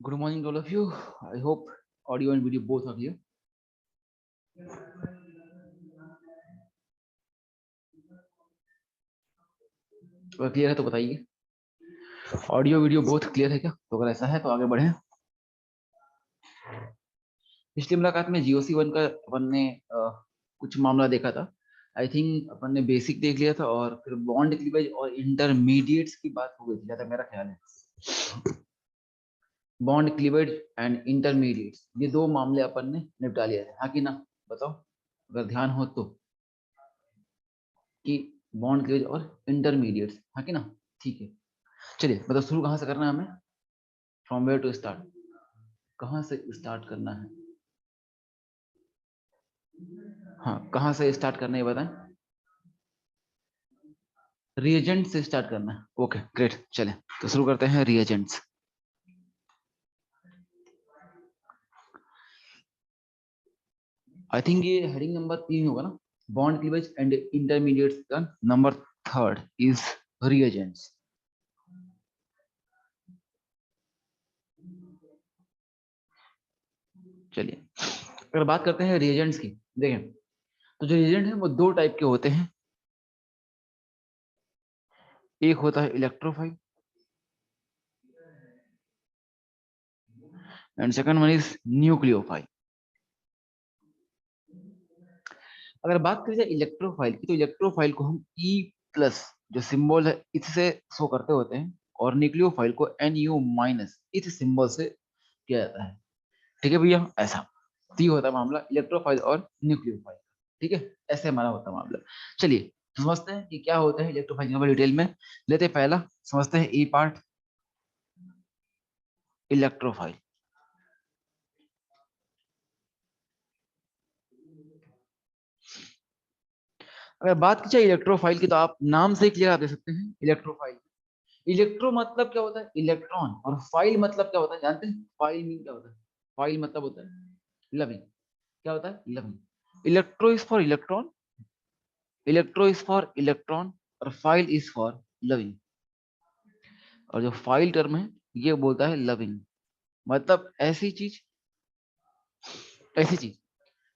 Good morning to all of you. I hope audio and video both are clear. अगर clear है तो बताइए, audio video both clear है क्या? तो अगर ऐसा है तो आगे बढ़ें। पिछली मुलाकात में जीओसी वन का अपन ने कुछ मामला देखा था। आई थिंक अपन ने बेसिक देख लिया था और फिर बॉन्ड क्लीवेज और इंटरमीडिएट्स की बात हो गई थी, जैसा मेरा ख्याल है। बॉन्ड क्लीवेज एंड इंटरमीडिएट्स, ये दो मामले अपन ने निपटा लिए थे, हाँ कि ना? बताओ अगर ध्यान हो तो, कि बॉन्ड क्लीवेज और इंटरमीडिएट्स, हाँ कि ना? ठीक है, चलिए मतलब शुरू कहाँ से करना है हमें? फ्रॉम वेयर टू स्टार्ट, कहाँ से स्टार्ट करना है? हाँ, कहाँ से स्टार्ट करना है बताएं। रिएजेंट से स्टार्ट करना है। ओके ग्रेट, चलें तो शुरू करते हैं रिएजेंट्स। आई थिंक ये हेडिंग नंबर 3 होगा ना, बॉन्ड क्लीवेज एंड इंटरमीडिएट्स का नंबर 3 इज रिएजेंट्स। चलिए अगर बात करते हैं रिएजेंट्स की, देखें तो जो रिएजेंट है वो दो टाइप के होते हैं। एक होता है electrophile and second one is nucleophile. अगर बात करें जाए इलेक्ट्रोफाइल की, तो इलेक्ट्रोफाइल को हम ई प्लस जो सिंबल है इससे शो करते होते हैं, और न्यूक्लियोफाइल को NU माइनस इस सिंबल से किया जाता है। ठीक है भैया, ऐसा तो ये होता है मामला इलेक्ट्रोफाइल और न्यूक्लियोफाइल। ठीक है, ऐसे हमारा होता है मामला। चलिए समझते हैं कि क्या होता है इलेक्ट्रोफाइल को डिटेल में लेते हैं। पहला समझते हैं ई पार्ट, इलेक्ट्रोफाइल। अगर बात की जाए इलेक्ट्रोफाइल की, तो आप नाम से क्लियर आप दे सकते हैं इलेक्ट्रोफाइल। इलेक्ट्रो मतलब क्या होता है? इलेक्ट्रॉन। और फाइल मतलब क्या होता है? जानते हैं फाइल मीन क्या होता है? फाइल मतलब होता है लविंग। क्या होता है? Loving. Electro is for electron, electro is for electron, और फाइल इज फॉर लविंग। और जो फाइल टर्म है ये बोलता है लविंग, मतलब ऐसी चीज, ऐसी चीज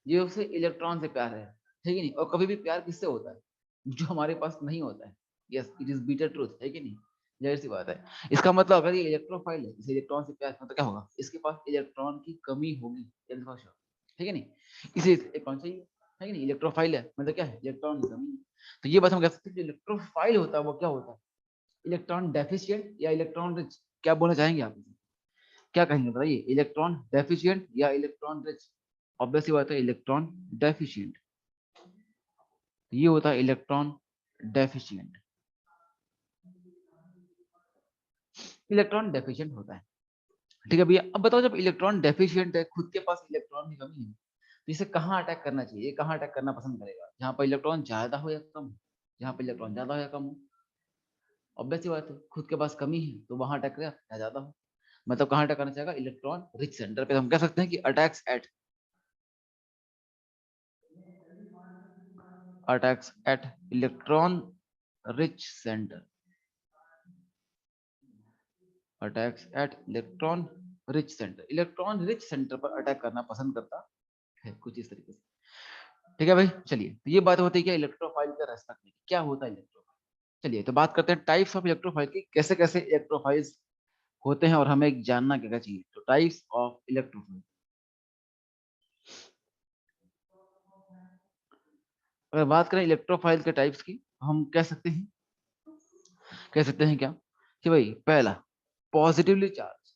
जो उसे इलेक्ट्रॉन से प्यार है। ठीक है नहीं? और कभी भी प्यार किससे होता है? जो हमारे पास नहीं होता है। Yes, it is bitter truth, है कि नहीं? जाहिर सी बात है। इसका मतलब अगर ये इलेक्ट्रोफाइल है, इसे इलेक्ट्रॉन से प्यार है, तो क्या होगा? इसके पास इलेक्ट्रॉन की कमी होगी। ठीक है नहीं? इसे इलेक्ट्रॉन चाहिए, है कि नहीं? इलेक्ट्रोफाइल है मतलब क्या है? इलेक्ट्रॉन की कमी है। तो ये बात हम कह सकते हैं जो इलेक्ट्रोफाइल होता है वो क्या होता है? इलेक्ट्रॉन डेफिशिएंट या इलेक्ट्रॉन रिच? क्या बोलना चाहेंगे आप? क्या कहेंगे बताइए, इलेक्ट्रॉन डेफिशिएंट या इलेक्ट्रॉन रिच? ऑब्वियसली बात है इलेक्ट्रॉन डेफिशिएंट। ये होता है इलेक्ट्रॉन डेफिशिएंट, इलेक्ट्रॉन डेफिशिएंट होता है। ठीक है भैया, अब बताओ जब इलेक्ट्रॉन डेफिशिएंट है, खुद के पास इलेक्ट्रॉन की कमी है, तो इसे कहाँ अटैक करना चाहिए? कहाँ अटैक करना पसंद करेगा? जहां पर इलेक्ट्रॉन ज्यादा हो या कम हो? जहां पर इलेक्ट्रॉन ज्यादा हो या कम हो? ऑब्वियसली बात है, खुद के पास कमी है तो वहां अटैक करेगा या ज्यादा हो। मतलब कहाँ अटैक करना चाहेगा? इलेक्ट्रॉन रिच सेंटर पे। हम कह सकते हैं कि attacks at electron rich centre, attacks at electron rich centre, electron rich centre पर अटैक करना पसंद करता है, कुछ इस तरीके से। ठीक है भाई, चलिए तो ये बात होती है क्या इलेक्ट्रोफाइल का रेस्पेक्ट में, क्या होता है इलेक्ट्रोफाइल। चलिए तो बात करते हैं टाइप्स ऑफ इलेक्ट्रोफाइल की, कैसे कैसे इलेक्ट्रोफाइल्स होते हैं और हमें जानना क्या चाहिए। तो टाइप्स ऑफ इलेक्ट्रोफाइल, अगर बात करें इलेक्ट्रोफाइल के टाइप्स की, हम कह सकते हैं क्या कि भाई पहला positively charge,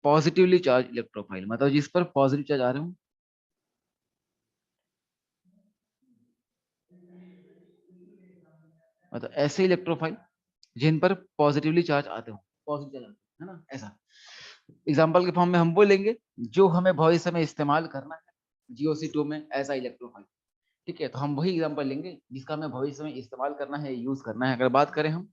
positively charge electrophile मतलब जिस पर पॉजिटिव चार्ज आ रहे हो, मतलब ऐसे इलेक्ट्रोफाइल जिन पर पॉजिटिवली चार्ज आते हो, पॉजिटिव चार्ज आते हो, है ना? ऐसा एग्जाम्पल के फॉर्म में हम बोलेंगे जो हमें भविष्य में इस्तेमाल करना है GOC2 में ऐसा इलेक्ट्रोफाइल। ठीक है, तो हम वही एग्जाम्पल लेंगे जिसका हमें भविष्य में इस्तेमाल करना है, यूज करना है। अगर बात करें हम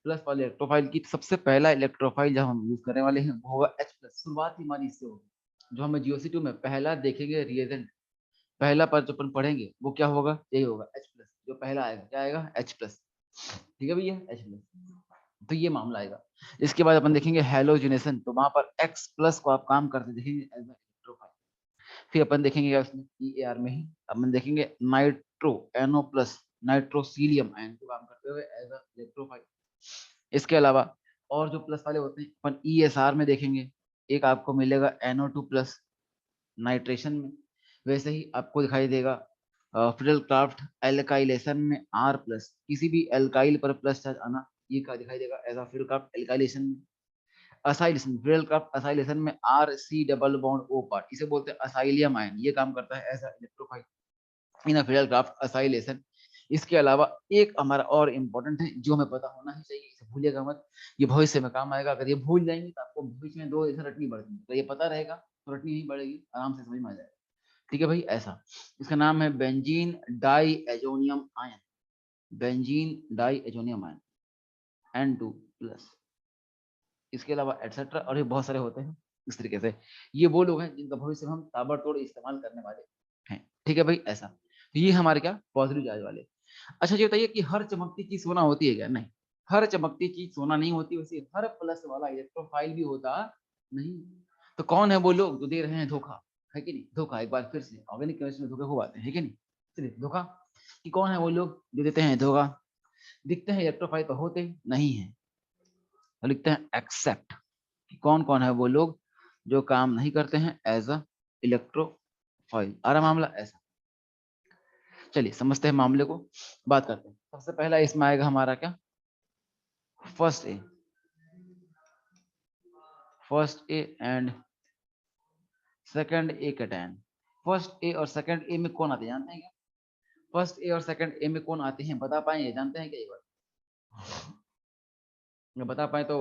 प्लस वाले इलेक्ट्रोफाइल की, तो सबसे पहला इलेक्ट्रोफाइल जब हम यूज करने वाले हैं वो होगा H+। शुरुआत ही हमारी इससे होगी। जो हमें GOC2 में पहला देखेंगे रिएजेंट, पहला पर जो अपन पढ़ेंगे वो क्या होगा? यही होगा H+। जो पहला आएगा क्या आएगा? H+। ठीक है भैया H प्लस, तो ये मामला आएगा। इसके बाद अपन देखेंगे हेलोजिनेशन, तो वहां पर X प्लस को आप काम करते देखेंगे एज इलेक्ट्रोफाइल। फिर अपन देखेंगे क्या उसमें EAR में ही अपन देखेंगे नाइट्रो NO प्लस नाइट्रोसीलियम आयन को काम करते हुए एज इलेक्ट्रोफाइल। इसके अलावा और जो प्लस वाले होते हैं अपन ESR में देखेंगे, एक आपको मिलेगा NO2 प्लस नाइट्रेशन में, वैसे ही आपको दिखाई देगा फिडल क्राफ्ट एल्काइलेशन में R प्लस, किसी भी एल्काइल पर प्लस चार्ज आना ये का दिखाई देगा एज फिडल क्राफ्ट एल्काइलेशन में। असाइलेशन, फिडल क्राफ्ट असाइलेशन में RC double bond O part, इसे बोलते हैं असाइलियम आयन, ये काम करता है एज इलेक्ट्रोफाइल इन फिडल क्राफ्ट असाइलेशन। इसके अलावा एक हमारा और इम्पोर्टेंट है जो हमें पता होना ही चाहिए, इसे भूलिएगा मत, ये भविष्य में काम आएगा। अगर ये भूल जाएंगे तो आपको भविष्य में दो ऐसे रटनी पड़ती है, तो ये पता रहेगा तो रटनी नहीं पड़ेगी, आराम से समझ में आ जाएगा। ठीक है भाई ऐसा, इसका नाम है benzene diazonium ion, benzene diazonium ion N2 plus. इसके अलावा एटसेट्रा और भी बहुत सारे होते हैं इस तरीके से। ये वो लोग हैं जिनका भविष्य में हम ताबड़तोड़ इस्तेमाल करने वाले हैं। ठीक है भाई ऐसा, तो ये हमारे क्या पॉजिटिव चार्ज वाले। अच्छा ये बताइए कि हर चमकती चीज सोना होती है क्या? नहीं, हर चमकती चीज सोना नहीं होती, वैसे हर प्लस वाला इलेक्ट्रोफाइल भी होता नहीं। तो कौन है वो लोग जो दे रहे हैं धोखा, है कि नहीं? धोखा एक बार फिर से ऑर्गेनिक केमिस्ट्री में धोखे खूब आते हैं, है कि नहीं? चलिए धोखा कि कौन है वो लोग जो देते हैं धोखा, दिखते हैं इलेक्ट्रोफाइल पर होते नहीं है, तो लिखते हैं एक्सेप्ट। कौन कौन है वो लोग जो काम नहीं करते हैं एज अ इलेक्ट्रोफाइल, आ रहा मामला ऐसा। चलिए समझते हैं मामले को, बात करते हैं। सबसे पहला इसमें आएगा हमारा क्या, first A, first A and second A cation. First A और सेकंड ए में कौन आते हैं जानते हैं क्या? फर्स्ट ए और सेकंड ए में कौन आते हैं बता पाएंगे, जानते हैं क्या? ये बात अगर बता पाए तो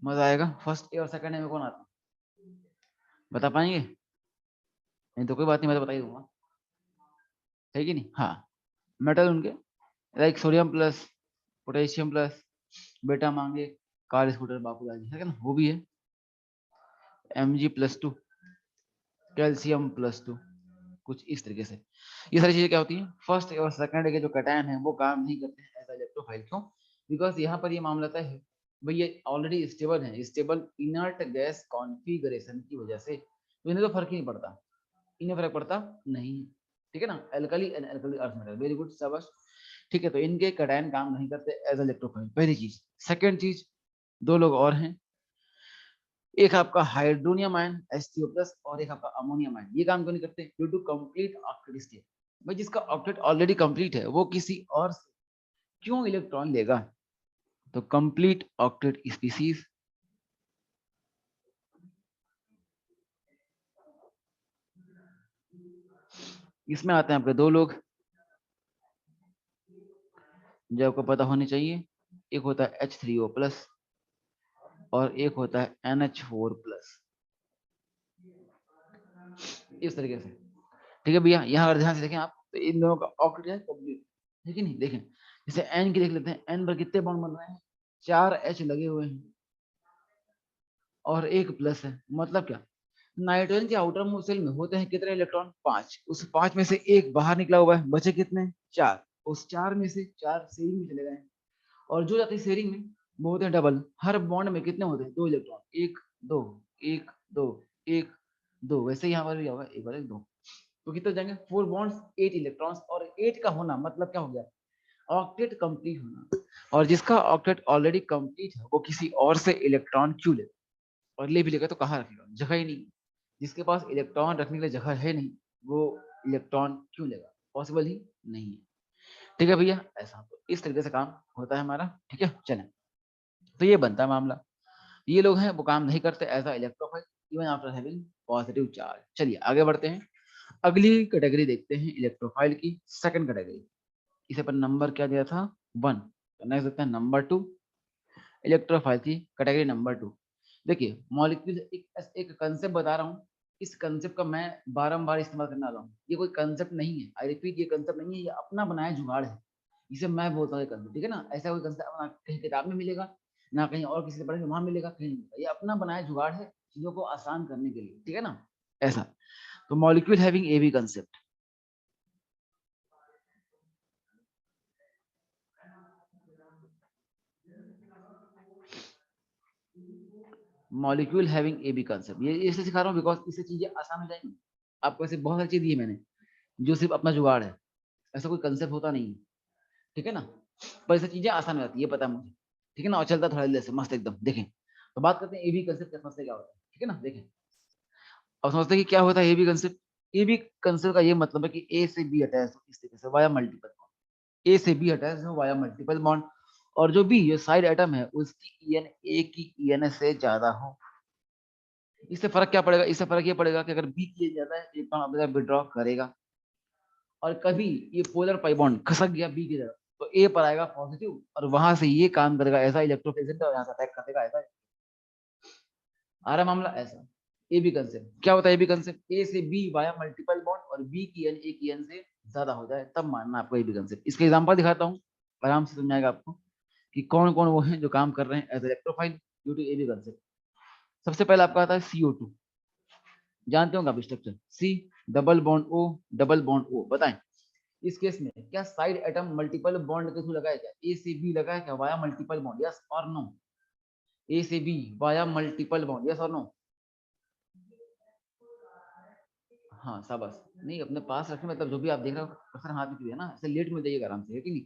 मजा आएगा। फर्स्ट ए और सेकंड ए में कौन आते हैं बता पाएंगे? नहीं तो कोई बात नहीं, मैं तो बता ही दूंगा, है कि नहीं? हाँ, मेटल उनके like sodium plus, potassium plus, बेटा मांगे, कार स्कूटर बापू दादी, है ना, वो भी है। Mg+2, कैल्शियम +2, कुछ इस तरीके से। ये सारी चीजें क्या होती हैं, फर्स्ट और सेकंड के जो कैटायन है वो काम नहीं करते हैं एज इलेक्ट्रोफाइल। क्यों? बिकॉज यहाँ पर ये मामला तय है भाई, ये ऑलरेडी स्टेबल है, स्टेबल इनर्ट गैस कॉन्फ़िगरेशन की वजह से, तो इन्हें तो फर्क ही नहीं पड़ता, इन्हें फर्क पड़ता नहीं है। ठीक है ना, alkali and alkali earth metal, very good शाबाश। ठीक है, तो इनके कैटायन काम नहीं करते एज इलेक्ट्रोफाइल, पहली चीज। सेकंड चीज, दो लोग और हैं, एक आपका हाइड्रोनियम आयन H3O+ और एक आपका अमोनियम आयन, ये काम क्यों नहीं करते? Due to complete octet state. भाई जिसका ऑक्टेट ऑलरेडी कंप्लीट है वो किसी और से क्यों इलेक्ट्रॉन लेगा? तो कंप्लीट ऑक्टेट स्पीसीज, इसमें आते हैं आपके दो लोग जो आपको पता होने चाहिए, एक होता है H3O+ और एक होता है NH4+, इस तरीके से। ठीक है भैया, यहाँ अगर ध्यान से देखें आप तो इन दोनों का ऑक्टेट है कंप्लीट, है कि नहीं? देखें जैसे N की देख लेते हैं, N पर कितने बॉन्ड बन रहे हैं, 4 H लगे हुए हैं और एक प्लस है, मतलब क्या, नाइट्रोजन के आउटर मोस्ट शेल में होते हैं कितने इलेक्ट्रॉन? 5, उस 5 में से एक बाहर निकला हुआ है, बचे कितने? 4, उस 4 में से 4 शेयरिंग में चले गए हैं, और जो जाते हैं शेयरिंग में वो होते हैं डबल। हर बॉन्ड में कितने होते हैं? 2 इलेक्ट्रॉन, 1 2 1 2 1 2, वैसे यहाँ पर भी होगा 1 और 1 2, तो कितने जाएंगे? 4 बॉन्ड्स 8 इलेक्ट्रॉन्स, और 8 का होना मतलब क्या हो गया? ऑक्टेट कंप्लीट होना। और जिसका ऑक्टेट ऑलरेडी कंप्लीट है वो किसी और से इलेक्ट्रॉन क्यों ले, और ले भी लेगा तो कहाँ रखेगा, जगह ही नहीं। जिसके पास इलेक्ट्रॉन रखने के लिए जगह है नहीं वो इलेक्ट्रॉन क्यों लेगा, पॉसिबल ही नहीं है। ठीक है भैया ऐसा, तो इस तरीके से काम होता है हमारा। ठीक है चलें, तो ये बनता है मामला, ये लोग हैं वो काम नहीं करते as a electrophile even after having positive charge. चलिए आगे बढ़ते हैं, अगली कैटेगरी देखते हैं इलेक्ट्रोफाइल की, सेकंड कैटेगरी। इसे पर नंबर क्या दिया था? 1, तो नेक्स्ट देखते हैं नंबर 2, इलेक्ट्रोफाइल की कैटेगरी नंबर 2। देखिए मॉलिक्यूल एक कंसेप्ट बता रहा हूँ, इस कंसेप्ट का मैं बारंबार इस्तेमाल करने वाला हूँ, ये कोई कंसेप्ट नहीं है, आई रिपीट ये कंसेप्ट नहीं है, ये अपना बनाया जुगाड़ है, इसे मैं बोलता हूँ कंसेप्ट। ठीक है ना, ऐसा कोई कंसेप्ट ना कहीं किताब में मिलेगा ना कहीं और किसी से पढ़ेंगे वहां मिलेगा, कहीं नहीं मिलेगा, ये अपना बनाया जुगाड़ है चीजों को आसान करने के लिए। ठीक है ना ऐसा, तो molecule having A B concept, molecule having A B concept, ये इसलिए सिखा रहा हूँ बिकॉज इससे चीजें आसान हो जाएंगी आपको। ऐसे बहुत सारी चीज दी है मैंने जो सिर्फ अपना जुगाड़ है, ऐसा कोई कंसेप्ट होता नहीं है, ठीक है ना। पर इससे चीजें आसान हो जाती है, ये पता है मुझे, ठीक है ना। और चलता थोड़ा जल्दी से मस्त एकदम। देखें तो बात करते हैं ए बी कंसेप्ट, क्या समझते क्या होता है, ठीक है ना। देखें और समझते हैं कि क्या होता है A B concept. A B concept का ये मतलब है कि ए से बी अटैच हो, इस तरीके से वाया मल्टीपल बॉन्ड, ए से बी अटैच हो वाया मल्टीपल बॉन्ड, और जो बी ये साइड एटम है उसकी ईएन ए की ईएन से ज्यादा हो। इससे फर्क क्या पड़ेगा, इससे फर्क ये पड़ेगा कि अगर बी की ईएन ज्यादा है इलेक्ट्रॉन अपने विड्रॉ करेगा, और कभी ये पोलर पाई बॉन्ड खसक गया बी की तरफ तो ए पर आएगा पॉजिटिव, और वहां से ये काम करेगा ऐसा इलेक्ट्रोफिलिक, और यहाँ से अटैक करेगा ऐसा। आ रहा मामला ऐसा। ए बी कंसेप्ट क्या होता है, ए बी कंसेप्ट ए से बी वाया मल्टीपल बॉन्ड और बी की एन ए की एन से ज्यादा हो जाए तब मानना आपको ए बी कंसेप्ट। इसके एग्जांपल दिखाता हूँ, आराम से समझाएगा आपको कि कौन कौन वो हैं जो काम कर रहे हैं as electrophile due to A B concept. सबसे पहले आपका आता है CO2, जानते होंगे आप structure, C double bond O double bond O. बताएं इस केस में क्या साइड एटम मल्टीपल बॉन्ड के थ्रू लगाया, क्या ए से बी लगाया क्या वाया मल्टीपल बॉन्ड, यस और नो। ए से B via multiple bond, yes और नो। हाँ शाबाश, नहीं अपने पास रखें, मतलब जो भी आप देख रहे हो प्रेशर हाथ में है ना, ऐसे लेट में जाइएगा आराम से, है कि नहीं।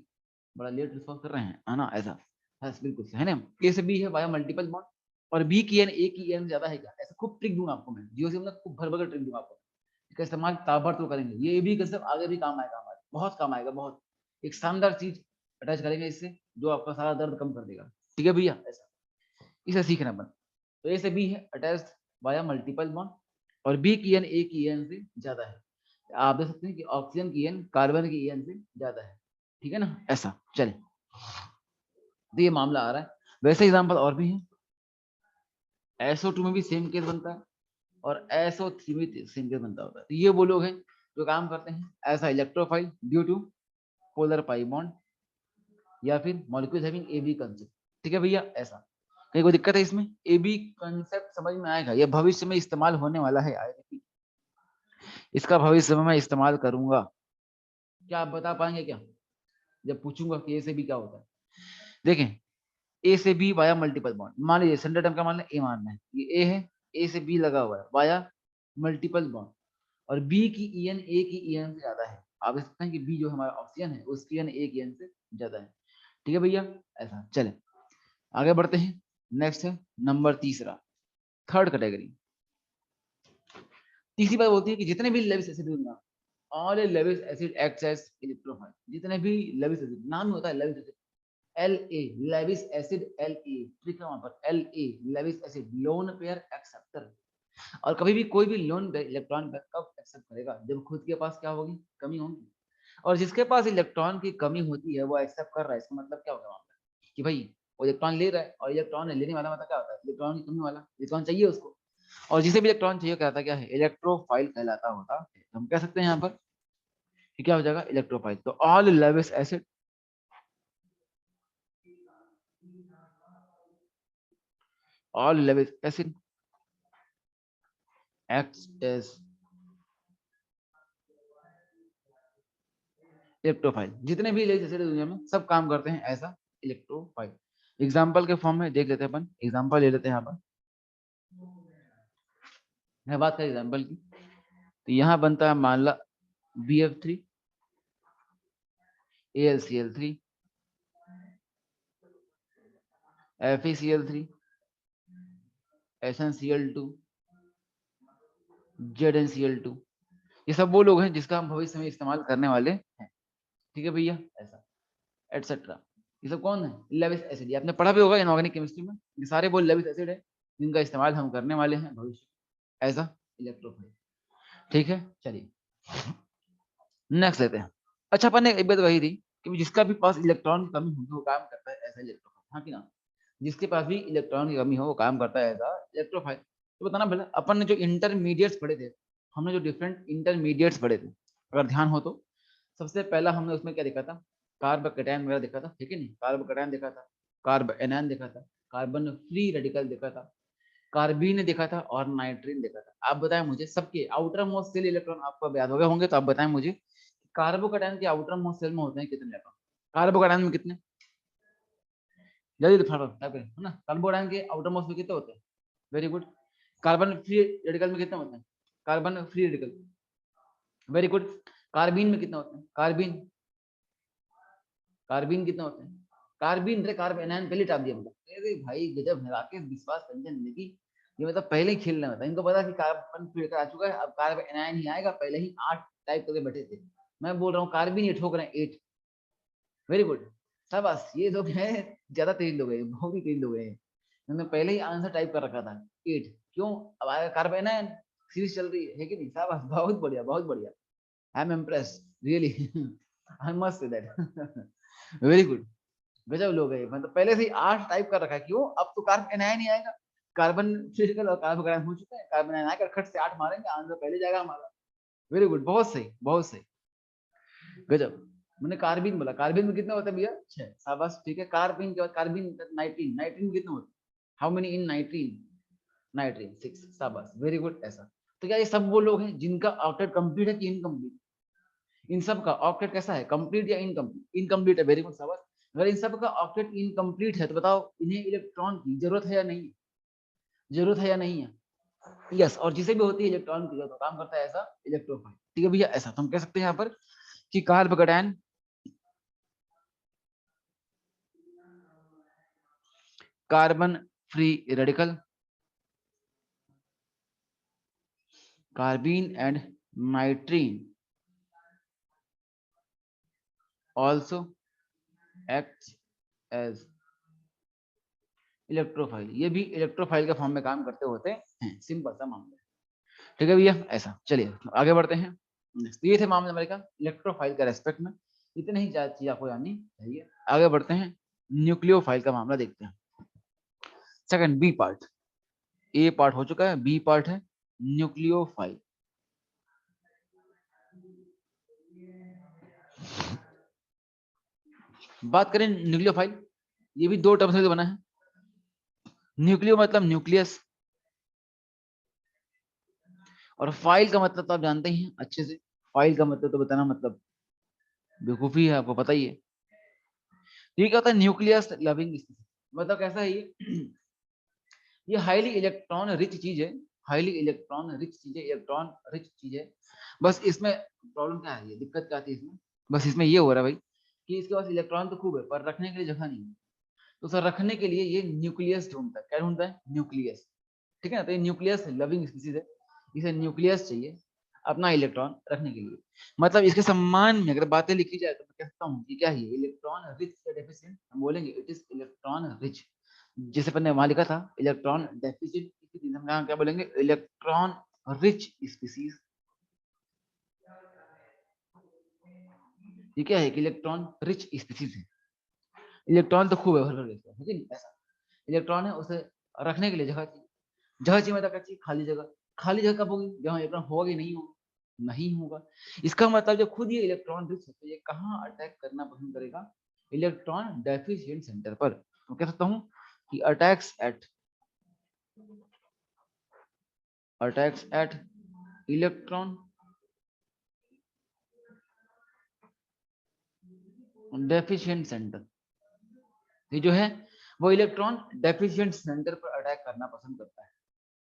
बड़ा लेट रिस्पॉन्स कर रहे हैं, है ना ऐसा। बस बिल्कुल है ना। ए से बी है वाया मल्टीपल बॉन्ड, और बी की एन ए की एन ज्यादा है क्या, ऐसा खूब ट्रिक दूंगा आपको मैं, जियो से मतलब खूब भर भर ट्रिक दूंगा आपको। इसका इस्तेमाल ताबड़तोड़ करेंगे, ये भी कंसेप्ट आगे भी काम आएगा हमारे, बहुत काम आएगा, बहुत एक शानदार चीज अटैच करेंगे इससे जो आपका सारा दर्द कम कर देगा, ठीक है भैया ऐसा। इसे सीखना अपन। तो ए से बी है अटैच्ड वाया मल्टीपल बॉन्ड, और बी की एन ए की एन से ज्यादा है। आप देख सकते हैं कि ऑक्सीजन की एन कार्बन की एन से ज्यादा है, ठीक है ना ऐसा। चले तो ये मामला आ रहा है। वैसे एग्जांपल और भी है, SO2 में भी सेम केस बनता है, और SO3 में सेम केस बनता होता है। तो ये वो लोग हैं जो काम करते हैं ऐसा electrophile due to polar pi bond या फिर molecule having A B concept, ठीक है भैया ऐसा। कहीं कोई दिक्कत है इसमें, ए बी कंसेप्ट समझ में आएगा, ये भविष्य में इस्तेमाल होने वाला है, इसका भविष्य में मैं इस्तेमाल करूंगा। क्या आप बता पाएंगे क्या, जब पूछूंगा कि ए से बी क्या होता है। देखें ए से बी वाया मल्टीपल बॉन्ड, मान लीजिए सेंटर टर्म का मान लें ए मानना है, ये ए है, ए से बी लगा हुआ है वाया मल्टीपल बॉन्ड, और बी की ईएन ए की ईएन से ज्यादा है। आप देख सकते हैं कि बी जो हमारा ऑक्सीजन है उसकी ईएन ए की ईएन से ज्यादा है, ठीक है भैया ऐसा। चले आगे बढ़ते हैं। नेक्स्ट है नंबर तीसरा, थर्ड कैटेगरी। तीसरी बात बोलती है कि जितने भी लेविस एसिड होंगे, all Lewis acid acts as electrophile, जितने भी लेविस एसिड, नाम ही होता है Lewis acid, La Lewis acid, La trick है वहां पर, La Lewis acid lone pair acceptor. और कभी भी कोई भी लोन पेयर इलेक्ट्रॉन पेयर कब एक्सेप्ट करेगा, जब खुद के पास क्या होगी, कमी होगी। और जिसके पास इलेक्ट्रॉन की कमी होती है वो एक्सेप्ट कर रहा है, इसका मतलब क्या होगा वहां पर कि भाई वो इलेक्ट्रॉन ले रहा है, और इलेक्ट्रॉन लेने वाला मतलब क्या होता है, इलेक्ट्रॉन की कमी वाला, इलेक्ट्रॉन चाहिए उसको। और जिसे भी इलेक्ट्रॉन चाहिए कहता क्या है, इलेक्ट्रोफाइल कहलाता होता है। हम कह सकते हैं यहाँ पर कि क्या हो जाएगा, इलेक्ट्रोफाइल। तो all Lewis acid, all Lewis acid acts as electrophile. जितने भी लेविस एसिड दुनिया में सब काम करते हैं ऐसा इलेक्ट्रोफाइल। एग्जाम्पल के फॉर्म में देख लेते हैं अपन, एग्जाम्पल ले लेते हैं यहाँ पर। मैं बात करें एग्जाम्पल की, तो यहाँ बनता है मान ला BF3 AlCl3 FeCl3 SnCl2 ZnCl2। ये सब वो लोग हैं जिसका हम भविष्य में इस्तेमाल करने वाले हैं, ठीक है भैया ऐसा एटसेट्रा। ये सब कौन है, लेविस एसिड, ये आपने पढ़ा भी होगा इनऑर्गेनिक केमिस्ट्री में, ये सारे वो लेविस एसिड है जिनका इस्तेमाल हम करने वाले हैं भविष्य एज अ इलेक्ट्रोफाइल, ठीक है। चलिए नेक्स्ट लेते हैं। अच्छा अपन ने एक बात वही थी कि जिसका भी पास इलेक्ट्रॉन की कमी होगी वो काम करता है ऐसा इलेक्ट्रोफाइल, हाँ कि ना। जिसके पास भी इलेक्ट्रॉन की कमी हो वो काम करता है ऐसा इलेक्ट्रोफाइल। तो बताना पहले अपन ने जो इंटरमीडिएट्स पढ़े थे, हमने जो डिफरेंट इंटरमीडिएट्स पढ़े थे, अगर ध्यान हो तो सबसे पहला हमने उसमें क्या देखा था, कार्ब कैटायन वगैरह देखा था, ठीक है नहीं, कार्ब कैटायन देखा था, कार्ब एनायन देखा था, कार्बन फ्री रेडिकल देखा था, कार्बीन देखा था, और नाइट्रीन देखा था। आप बताएं मुझे सबके आउटर मोस्ट सेल इलेक्ट्रॉन आपको याद हो गए होंगे, तो आप बताएं मुझे कार्बोकैटायन के आउटर मोस्ट सेल में होते हैं कितने इलेक्ट्रॉन, कार्बोकैटायन में कितने, जल्दी फटाफट टाइप करें, है ना। कार्बोडाइन के आउटर मोस्ट में कितने होते हैं? Very good. Carbon free radical में कितने होते हैं? Carbon free radical, very good. Carbene में कितने होते हैं? कार्बीन, कार्बीन कितने होते हैं? कार्बीन रे कार्बन एनायन पहले टाप दिया मतलब। अरे भाई गजब है राकेश विश्वास रंजन नेगी, ये मतलब पहले ही खेलना होता है इनको, पता कि कार्बन फ्री रेडिकल आ चुका है, अब कार्बन एनायन ही आएगा, पहले ही 8 टाइप करके बैठे थे। मैं बोल रहा हूँ कार्बन ये ठोक रहे हैं 8, वेरी गुड। शाबाश, ये लोग हैं ज्यादा तेज लोग हैं, बहुत ही तेज लोग हैं, मैंने पहले ही आंसर टाइप कर रखा था 8। क्यों? अब आएगा कार्बन एनायन, सीरीज चल रही है कि नहीं? शाबाश, बहुत बढ़िया बहुत बढ़िया, I am impressed really, I must say that, very good. गजब लोग है, मतलब पहले से ही 8 टाइप कर रखा है। क्यों? अब तो कार्बन एनायन नहीं आएगा, कार्बन फिजिकल और कार्बन हो चुका है, कार्बन एनायन आएगा, खट से 8 मारेंगे, आंसर पहले जाएगा हमारा। वेरी गुड, बहुत सही बहुत सही, गजब। मैंने कार्बिन बोला, कार्बिन में कितने होते हैं भैया? 6, शाबाश ठीक है। कार्बिन के बाद कार्बिन, नाइट्रीन, नाइट्रीन कितने होते हैं? How many in नाइट्रीन? नाइट्रीन 6, शाबाश वेरी गुड। ऐसा तो क्या ये सब वो लोग हैं जिनका ऑक्टेट कंप्लीट है कि इनकम्प्लीट? इन सब का ऑक्टेट कैसा है, कंप्लीट या इनकम्प्लीट? इनकम्प्लीट है, वेरी गुड शाबाश। अगर इन सब का ऑक्टेट इनकम्प्लीट है तो बताओ इन्हें इलेक्ट्रॉन की जरूरत है या नहीं? जरूरत है या नहीं है? यस, और जिसे भी होती है इलेक्ट्रॉन की जरूरत, तो काम करता है ऐसा इलेक्ट्रोफाइल, ठीक है भैया। ऐसा तो हम कह सकते हैं यहाँ पर कि carbocation, carbon free radical, carbene and नाइट्रीन also acts as electrophile, ये भी इलेक्ट्रोफाइल के फॉर्म में काम करते होते हैं, सिंपल सा मामला है, ठीक है भैया। ऐसा चलिए आगे बढ़ते हैं। तो ये थे मामले हमारे का इलेक्ट्रोफाइल का रेस्पेक्ट में, इतने ही चीज आपको जाननी चाहिए। आगे बढ़ते हैं, न्यूक्लियोफाइल का मामला देखते हैं। सेकंड बी पार्ट, ए पार्ट हो चुका है, बी पार्ट है न्यूक्लियोफाइल। बात करें न्यूक्लियोफाइल, ये भी 2 टर्म से बना है। न्यूक्लियो मतलब न्यूक्लियस, और फाइल का मतलब तो आप जानते ही हैं अच्छे से, फाइल का मतलब तो बताना मतलब बेवकूफी है, आपको पता ही है। ये क्या होता है? न्यूक्लियस लविंग, मतलब कैसा है ये हाईली इलेक्ट्रॉन रिच चीज है, हाईली इलेक्ट्रॉन रिच चीज है, इलेक्ट्रॉन रिच चीज है। बस इसमें प्रॉब्लम क्या है, ये दिक्कत क्या आती है इसमें? बस इसमें ये हो रहा है भाई कि इसके पास इलेक्ट्रॉन तो खूब है पर रखने के लिए जगह नहीं है, तो सर रखने के लिए ये न्यूक्लियस ढूंढता है। क्या ढूंढता है? न्यूक्लियस, ठीक है ना। तो ये न्यूक्लियस लविंग स्पीसीज है, इसे न्यूक्लियस चाहिए अपना इलेक्ट्रॉन रखने के लिए। मतलब इसके सम्मान में अगर बातें लिखी जाए तो मैं कह सकता हूँ कि क्या है, इलेक्ट्रॉन रिच या डेफिशिएंट, हम बोलेंगे इट इज इलेक्ट्रॉन रिच। जैसे अपन ने वहां लिखा था इलेक्ट्रॉन डेफिशिएंट, हम यहाँ क्या बोलेंगे? Electron rich species. ये क्या है कि इलेक्ट्रॉन रिच स्पीसीज है, इलेक्ट्रॉन तो खूब है भर भर के, है कि नहीं? ऐसा इलेक्ट्रॉन है, उसे रखने के लिए जगह चाहिए, जगह चाहिए मतलब क्या चाहिए? खाली जगह। खाली जगह कब होगी? जहाँ इलेक्ट्रॉन होगा कि नहीं होगा? नहीं होगा। इसका मतलब जब खुद ये इलेक्ट्रॉन रिच है तो ये कहाँ अटैक करना पसंद करेगा? इलेक्ट्रॉन डेफिशिएंट सेंटर पर। तो कह सकता हूँ कि attacks at electron deficient centre, ये जो है वो इलेक्ट्रॉन डेफिशिएंट सेंटर पर अटैक करना पसंद करता है,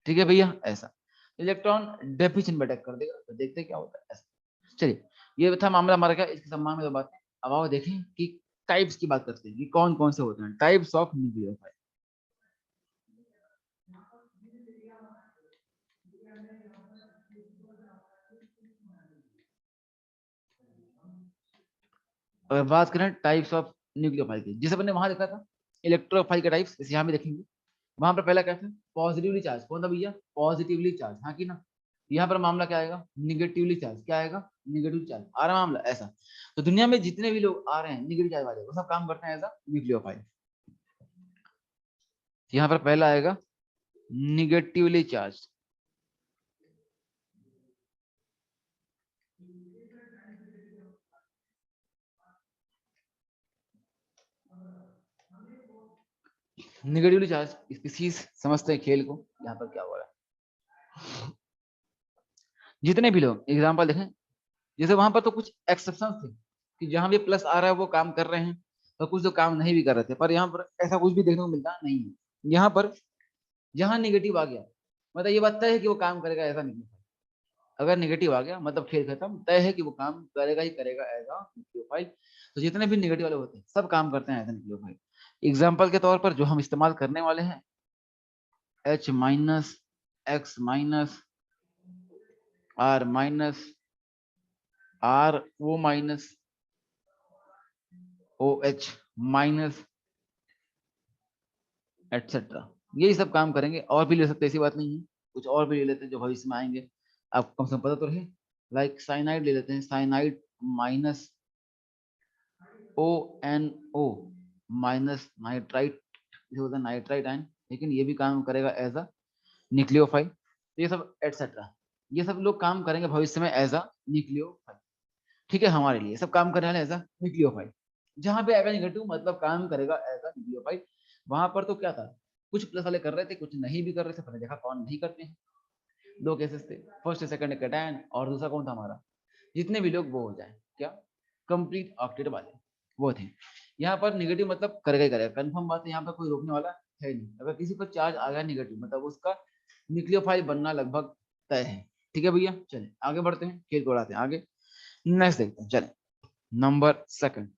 ठीक है भैया। ऐसा इलेक्ट्रॉन डेफिशिएंट अटैक कर देगा, तो देखते हैं क्या होता है। ऐसा चलिए, ये था मामला हमारा का, इसके सम्मान में 2 बातें। अब आओ देखें कि टाइप्स की बात करते हैं कि कौन कौन से होते हैं टाइप्स ऑफ न्यूक्लियोफाइल। अगर बात करें टाइप्स ऑफ न्यूक्लियोफाइल की, जिसे मैंने वहां लिखा था इलेक्ट्रोफाइल के टाइप्स, इसे यहाँ भी देखेंगे। वहां पर पहला क्या था? पॉजिटिवली चार्ज, कौन था भैया? पॉजिटिवली चार्ज, हाँ कि ना। यहाँ पर मामला क्या आएगा? निगेटिवली चार्ज, क्या आएगा? निगेटिव चार्ज आ रहा मामला। ऐसा तो दुनिया में जितने भी लोग आ रहे हैं निगेटिव चार्ज वाले, वो सब काम करते हैं एज अ न्यूक्लियोफाइल। यहाँ पर पहला आएगा negatively charge, negatively charge species. समझते हैं खेल को, यहाँ पर क्या हो रहा है। जितने भी लोग एग्जाम्पल देखें, जैसे वहां पर तो कुछ एक्सेप्शन थे कि जहां भी प्लस आ रहा है वो काम कर रहे हैं, और कुछ तो काम नहीं भी कर रहे थे, पर यहाँ पर ऐसा कुछ भी देखने को मिलता नहीं है। यहाँ पर जहाँ निगेटिव आ गया मतलब ये बात तय है कि वो काम करेगा ऐसा न्यूक्लियोफाइल। अगर निगेटिव आ गया मतलब खेल खत्म, तय है कि वो काम करेगा ही करेगा एज अ न्यूक्लियोफाइल। तो जितने भी निगेटिव वाले होते हैं सब काम करते हैं एज अ न्यूक्लियोफाइल। एग्जाम्पल के तौर पर जो हम इस्तेमाल करने वाले हैं H minus X minus R minus R O minus OH minus etcetera, यही सब काम करेंगे। और भी ले सकते हैं, ऐसी बात नहीं है, कुछ और भी ले लेते हैं जो भविष्य में आएंगे, आपको कम से कम पता तो रहे। लाइक साइनाइड ले लेते हैं, cyanide minus ONO minus nitrite, होता है नाइट्राइट आयन, लेकिन ये भी काम करेगा एज अ न्यूक्लियोफाइल। तो ये सब एटसेट्रा, ये सब लोग काम करेंगे भविष्य में एज अ न्यूक्लियोफाइल। ठीक है, हमारे लिए सब काम करने वाले एज अ न्यूक्लियोफाइल। जहां पे आएगा नेगेटिव मतलब काम करेगा एज अ न्यूक्लियोफाइल। वहां पर तो क्या था, कुछ प्लस वाले कर रहे थे, कुछ नहीं भी कर रहे थे, पहले देखा कौन नहीं करते हैं। दो केसेस थे, फर्स्ट सेकंड कैटायन, और दूसरा कौन था हमारा, जितने भी लोग वो हो जाए क्या, कंप्लीट ऑक्टेट वाले वो थे। यहाँ पर नेगेटिव मतलब करेगा ही करेगा, कंफर्म बात है, यहाँ पर कोई रोकने वाला है नहीं। अगर किसी पर चार्ज आ गया नेगेटिव मतलब उसका न्यूक्लियोफाइल बनना लगभग तय है। ठीक है भैया, चले आगे बढ़ते हैं, खेल को उड़ाते हैं आगे। नेक्स्ट देखते हैं, चले नंबर सेकंड।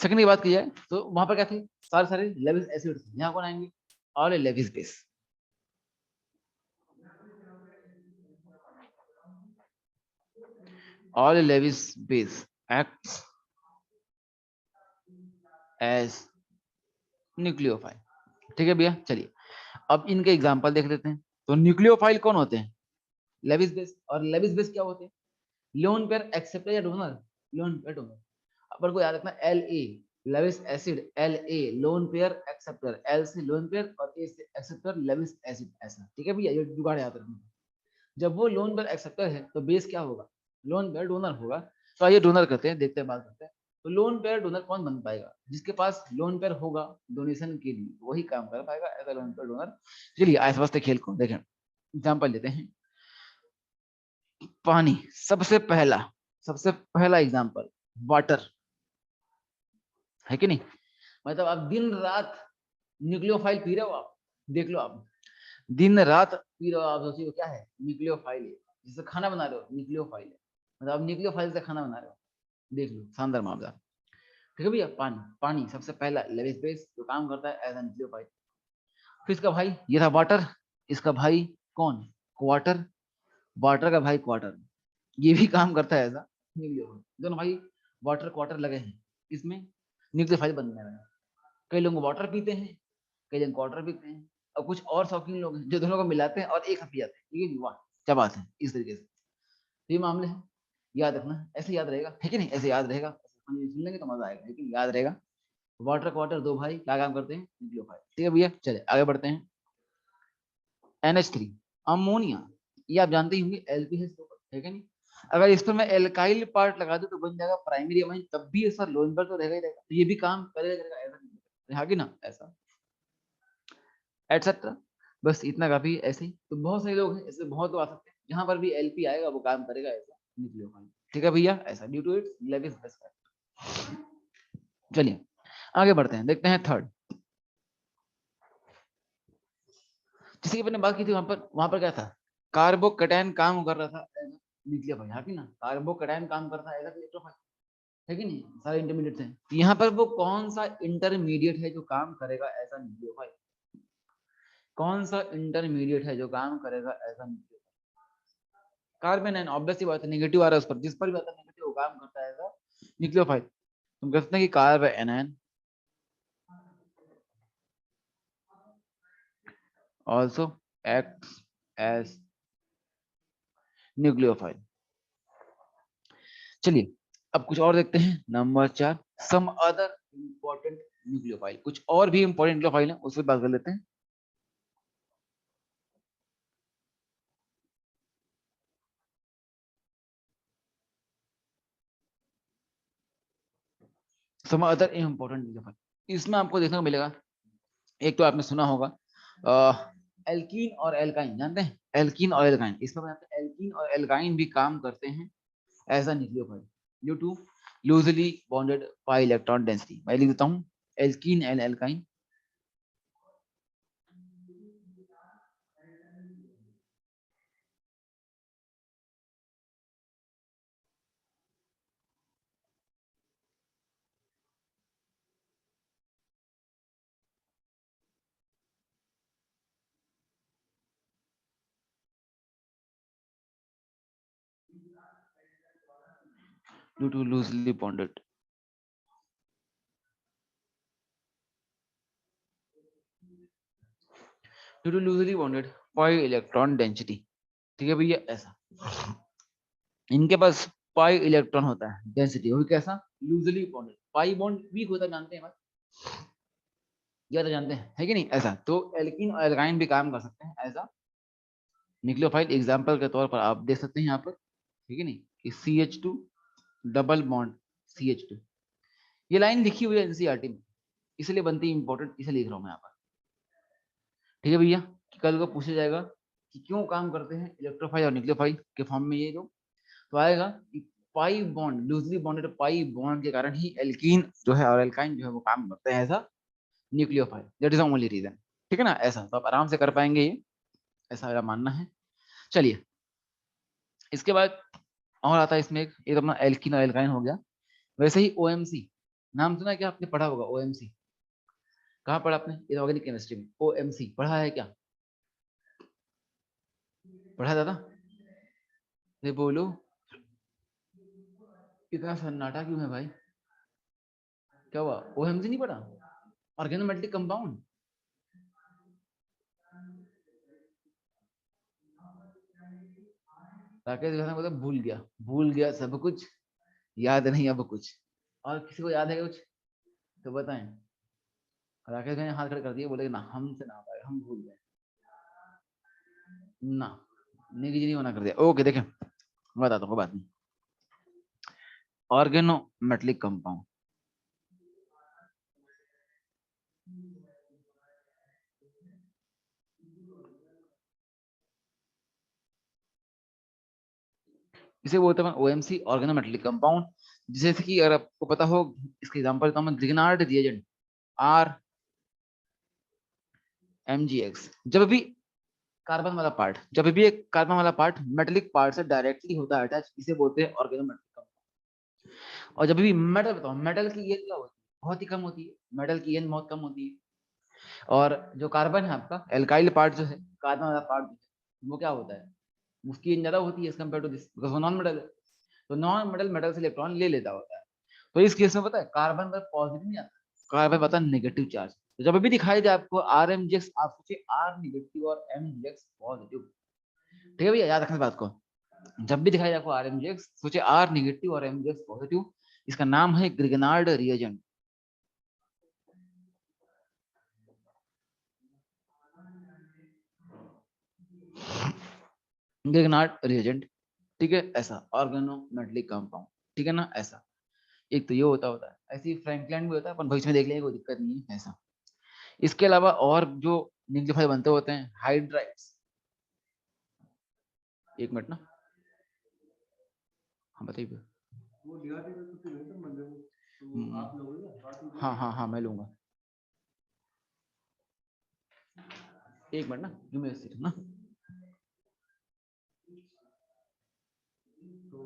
सेकंड की बात की जाए तो वहां पर क्या थे, सारे सारे लेविस एसिड थे। यहाँ कौन आएंगे, और Lewis base. All Lewis base acts as nucleophile. ठीक है भैया, चलिए अब इनके एग्जांपल देख लेते हैं। तो न्यूक्लियोफाइल कौन होते हैं, लेविस बेस। और लेविस बेस क्या होते हैं, लोन पेयर एक्सेप्टर या डोनर, लोन पेयर डोनर। अपन को याद रखना L A Lewis acid, L A loan pair acceptor, L से लोन पेयर और ए से एक्सेप्टर लेविस एसिड, ऐसा। ठीक है भैया, ये जुगाड़ याद रखना। जब वो लोन पेयर एक्सेप्टर है तो बेस क्या होगा, लोन पेयर डोनर होगा। तो आइए डोनर करते हैं, देखते हैं बात करते हैं। तो लोन पेयर डोनर कौन बन पाएगा, जिसके पास लोन पेयर होगा डोनेशन के लिए, वही काम कर पाएगा as a lone pair donor. चलिए आइए समझते खेल को, देखें एग्जांपल लेते हैं। पानी, सबसे पहला एग्जांपल वाटर, है कि नहीं। मतलब आप दिन रात न्यूक्लियोफाइल पी रहे हो, आप देख लो, आप दिन रात पी रहे हो, आप सोचिए क्या है, न्यूक्लियोफाइल है। जैसे खाना बना रहे हो, न्यूक्लियोफाइल है, मतलब आप न्यूक्लियोफाइल से खाना बना रहे हो, देख लो शानदार मामला। ठीक है भैया, पानी, पानी सबसे पहला लेविस बेस जो काम करता है एज एन न्यूक्लियोफाइल। फिर इसका भाई ये था वाटर, इसका भाई कौन, क्वार्टर, वाटर का भाई क्वार्टर, ये भी काम करता है एज अ न्यूक्लियोफाइल। दोनों भाई वाटर क्वार्टर लगे हैं इसमें न्यूक्लियोफाइल बनने में। कई लोग वाटर पीते हैं, कई लोग क्वार्टर पीते हैं, और कुछ और शौकीन लोग हैं जो दोनों को मिलाते हैं और एक साथ पी जाते हैं। ठीक है, वाह क्या बात है, इस तरीके से ये मामले हैं। याद रखना, ऐसे याद रहेगा, है कि नहीं, ऐसे याद रहेगा, सुन लेंगे तो मजा आएगा, लेकिन याद रहेगा। वाटर क्वार्टर दो भाई क्या काम करते हैं, न्यूक्लियोफाइल। ठीक है भैया, चले आगे बढ़ते हैं। NH3 अमोनिया, ये आप जानते ही होंगे एल्कीन है कि नहीं। अगर इस पर मैं एल्काइल पार्ट लगा दूं तो बन जाएगा प्राइमरी अमाइन, तब भी ऐसा लोन पर तो रहेगा ही रहेगा, तो ये भी काम करेगा करेगा ऐसा, है कि ना, ऐसा एटसेट्रा। बस इतना काफी, ऐसे ही तो बहुत सारे लोग हैं, इसमें बहुत लोग आ सकते हैं, जहां पर भी LP आएगा वो काम करेगा ऐसा न्यूक्लियोफाइल। ठीक है भैया, ऐसा due to its Lewis base factor. चलिए आगे बढ़ते हैं, देखते हैं थर्ड। जिसकी अपने बात की थी, वहां पर क्या था, कार्बोकैटायन काम कर रहा था एज न्यूक्लियोफाइल, है कि ना, कार्बोकैटायन काम करता है एज इलेक्ट्रोफाइल, है कि नहीं, सारे इंटरमीडिएट हैं। यहाँ पर वो कौन सा इंटरमीडिएट है जो काम करेगा एज अ न्यूक्लियोफाइल, कौन सा इंटरमीडिएट है जो काम करेगा as a nucleophile, carbon N, obvious सी बात है, नेगेटिव आ रहा है उस पर, जिस पर भी आता है नेगेटिव वो काम करता है एज न्यूक्लियोफाइल। तुम कह सकते हैं कि carbanion also acts as nucleophile. चलिए अब कुछ और देखते हैं, number 4 some other important nucleophile, कुछ और भी इंपॉर्टेंट न्यूक्लियोफाइल है, उस पर बात कर लेते हैं। सम अदर इंपॉर्टेंट न्यूक्लियोफाइल, इसमें आपको देखने को मिलेगा, एक तो आपने सुना होगा एल्कीन और एल्काइन, जानते हैं एल्कीन और एल्काइन, इसमें एल्कीन और एल्काइन भी काम करते हैं as a nucleophile due to loosely bonded pi electron density, मैं लिख देता हूँ alkene and alkyne. Due to loosely bonded, due to loosely bonded pi electron density. ठीक है भैया, ऐसा इनके पास पाई इलेक्ट्रॉन होता है, डेंसिटी वो कैसा, loosely bonded. Pi bond weak होता है, जानते हैं बात, ये तो जानते हैं है कि नहीं। ऐसा तो एल्कीन और एल्काइन भी काम कर सकते हैं ऐसा न्यूक्लियोफाइल। एग्जाम्पल के तौर पर आप देख सकते हैं यहाँ पर, ठीक है नहीं, कि CH2 डबल बॉन्ड CH2, ये लाइन लिखी हुई है एनसीईआरटी में, इसलिए बनती है इंपॉर्टेंट, इसे लिख रहा हूँ मैं यहाँ पर। ठीक है भैया, कि कल को पूछा जाएगा कि क्यों काम करते हैं इलेक्ट्रोफाइल और न्यूक्लियोफाइल के फॉर्म में ये जो, तो आएगा कि pi bond, loosely bonded pi bond के कारण ही एल्कीन जो है और एल्काइन जो है वो काम करते हैं as nucleophile, that is the only reason. ठीक है ना, ऐसा तो आप आराम से कर पाएंगे ये, ऐसा मेरा मानना है। चलिए, इसके बाद और आता है इसमें एक, ये तो अपना एल्कीन और एल्काइन हो गया। वैसे ही ओएमसी, नाम सुना है क्या आपने, पढ़ा होगा ओएमसी, कहाँ पढ़ा आपने, ये ऑर्गेनिक केमिस्ट्री में ओएमसी पढ़ा है क्या, पढ़ा दादा, ये बोलो, इतना सन्नाटा क्यों है भाई, क्या हुआ, ओएमसी नहीं पढ़ा, ऑर्गेनोमेटेलिक कंपाउंड। राकेश भाई बोला भूल गया सब कुछ, याद नहीं अब कुछ, और किसी को याद है कुछ तो बताएं। राकेश भाई ने हाथ खड़े कर दिए, बोले ना हमसे ना पाए, हम भूल गए ना, निकी जी नहीं मना कर दिया। ओके देखें, बताता हूँ बात नहीं, ऑर्गेनोमेटेलिक कंपाउंड, इसे बोलते हैं ओएमसी, ऑर्गेनोमेटेलिक कंपाउंड। जैसे कि अगर आपको पता हो, इसका एग्जांपल देता हूं मैं, ग्रिगनार्ड रिएजेंट RMgX, जब भी कार्बन वाला पार्ट, जब भी एक कार्बन वाला पार्ट मेटेलिक पार्ट से डायरेक्टली होता है अटैच, इसे बोलते हैं ऑर्गेनोमेटेलिक कंपाउंड। और जब भी मेटल, बताओ मेटल की ईएन क्या होती है, बहुत ही कम होती है, मेटल की ईएन बहुत कम होती है। और जो कार्बन है आपका एल्काइल पार्ट जो है, कार्बन वाला पार्ट वो क्या होता है, उसकी ईएन ज्यादा होती है as compare to this, because वो नॉन मेटल है, तो नॉन मेटल मेटल से इलेक्ट्रॉन ले लेता होता है। तो इस केस में पता है कार्बन पर पॉजिटिव नहीं आता, कार्बन पता है नेगेटिव चार्ज। तो जब भी दिखाई दे आपको RMgX, आप सोचिए R नेगेटिव और MgX पॉजिटिव। ठीक है भैया, याद रखना इस बात को, जब भी दिखाई दे आपको RMgX, सोचिए R नेगेटिव और MgX पॉजिटिव। इसका नाम है ग्रिगनार्ड रिएजेंट। ग्रिगनार्ड रिएजेंट, ठीक है, ऐसा ऑर्गेनोमेटेलिक कंपाउंड। ठीक है ना, ऐसा एक तो ये होता है, ऐसे ही फ्रैंकलैंड भी होता है, अपन भविष्य में देख लेंगे, कोई दिक्कत नहीं है ऐसा। इसके अलावा और जो न्यूक्लियोफाइल बनते होते हैं, हाइड्राइड्स, एक मिनट ना, हाँ बताइए। वो DRT में कुछ नहीं था मंडे को, तो आप लोगे ना बात में, हाँ हाँ हाँ मैं लूंगा, एक मिनट ना, गिव मी अ सेकंड ना। तो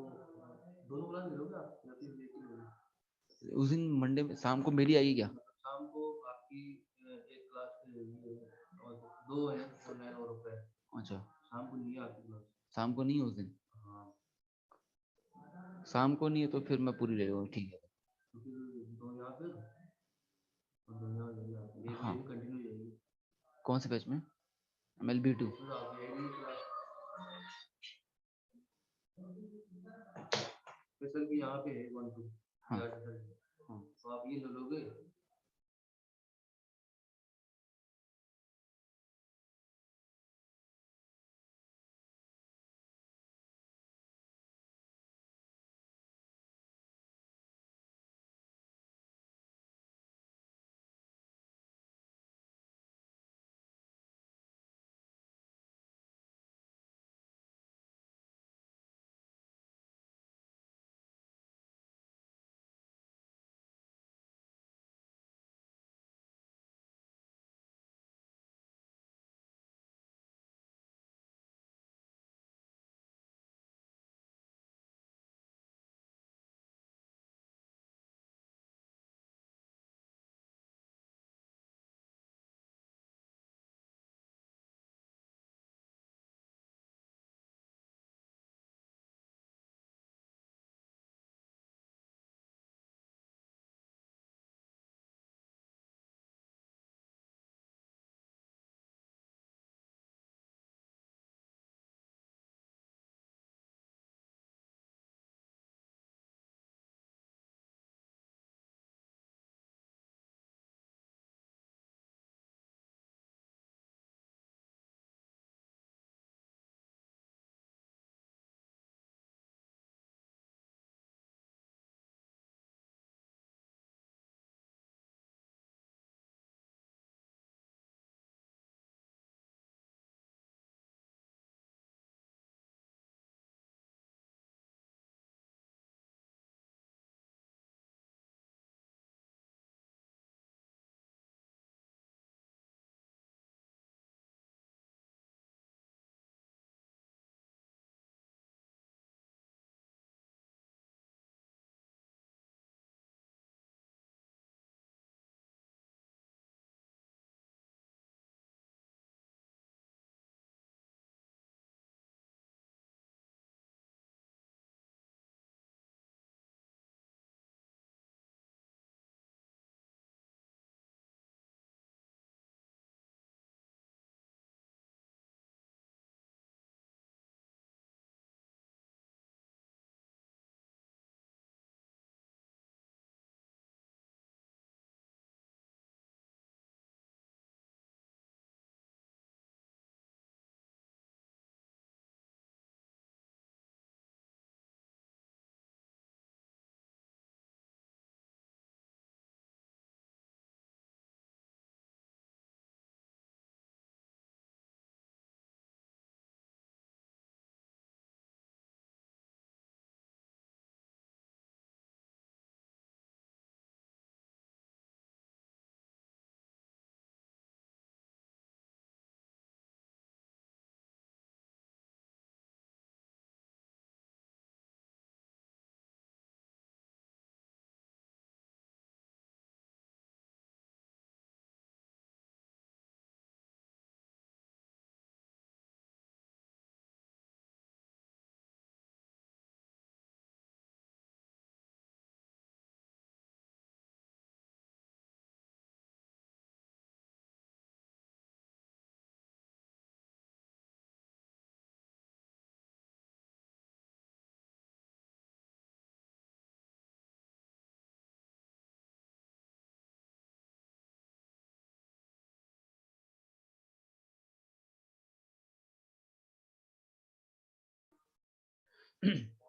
दोनों क्लास लोगे आप या फिर एक ही लोगे, उस दिन मंडे में शाम को मेरी आएगी क्या, शाम को आपकी एक क्लास और दो है ऑनलाइन और रुपए, अच्छा शाम को नहीं आती क्लास, शाम को नहीं है उस दिन, हाँ शाम को नहीं है तो फिर मैं पूरी ले लूंगा, ठीक है, तो फिर दो यहाँ पे और दो यहाँ जाएगी आपकी, हाँ कंटिन्यू जाएगी, कौन से बैच में, MLB2, स्पेशल भी यहाँ पे है 1 2, हाँ हाँ, तो आप ये ले लोगे।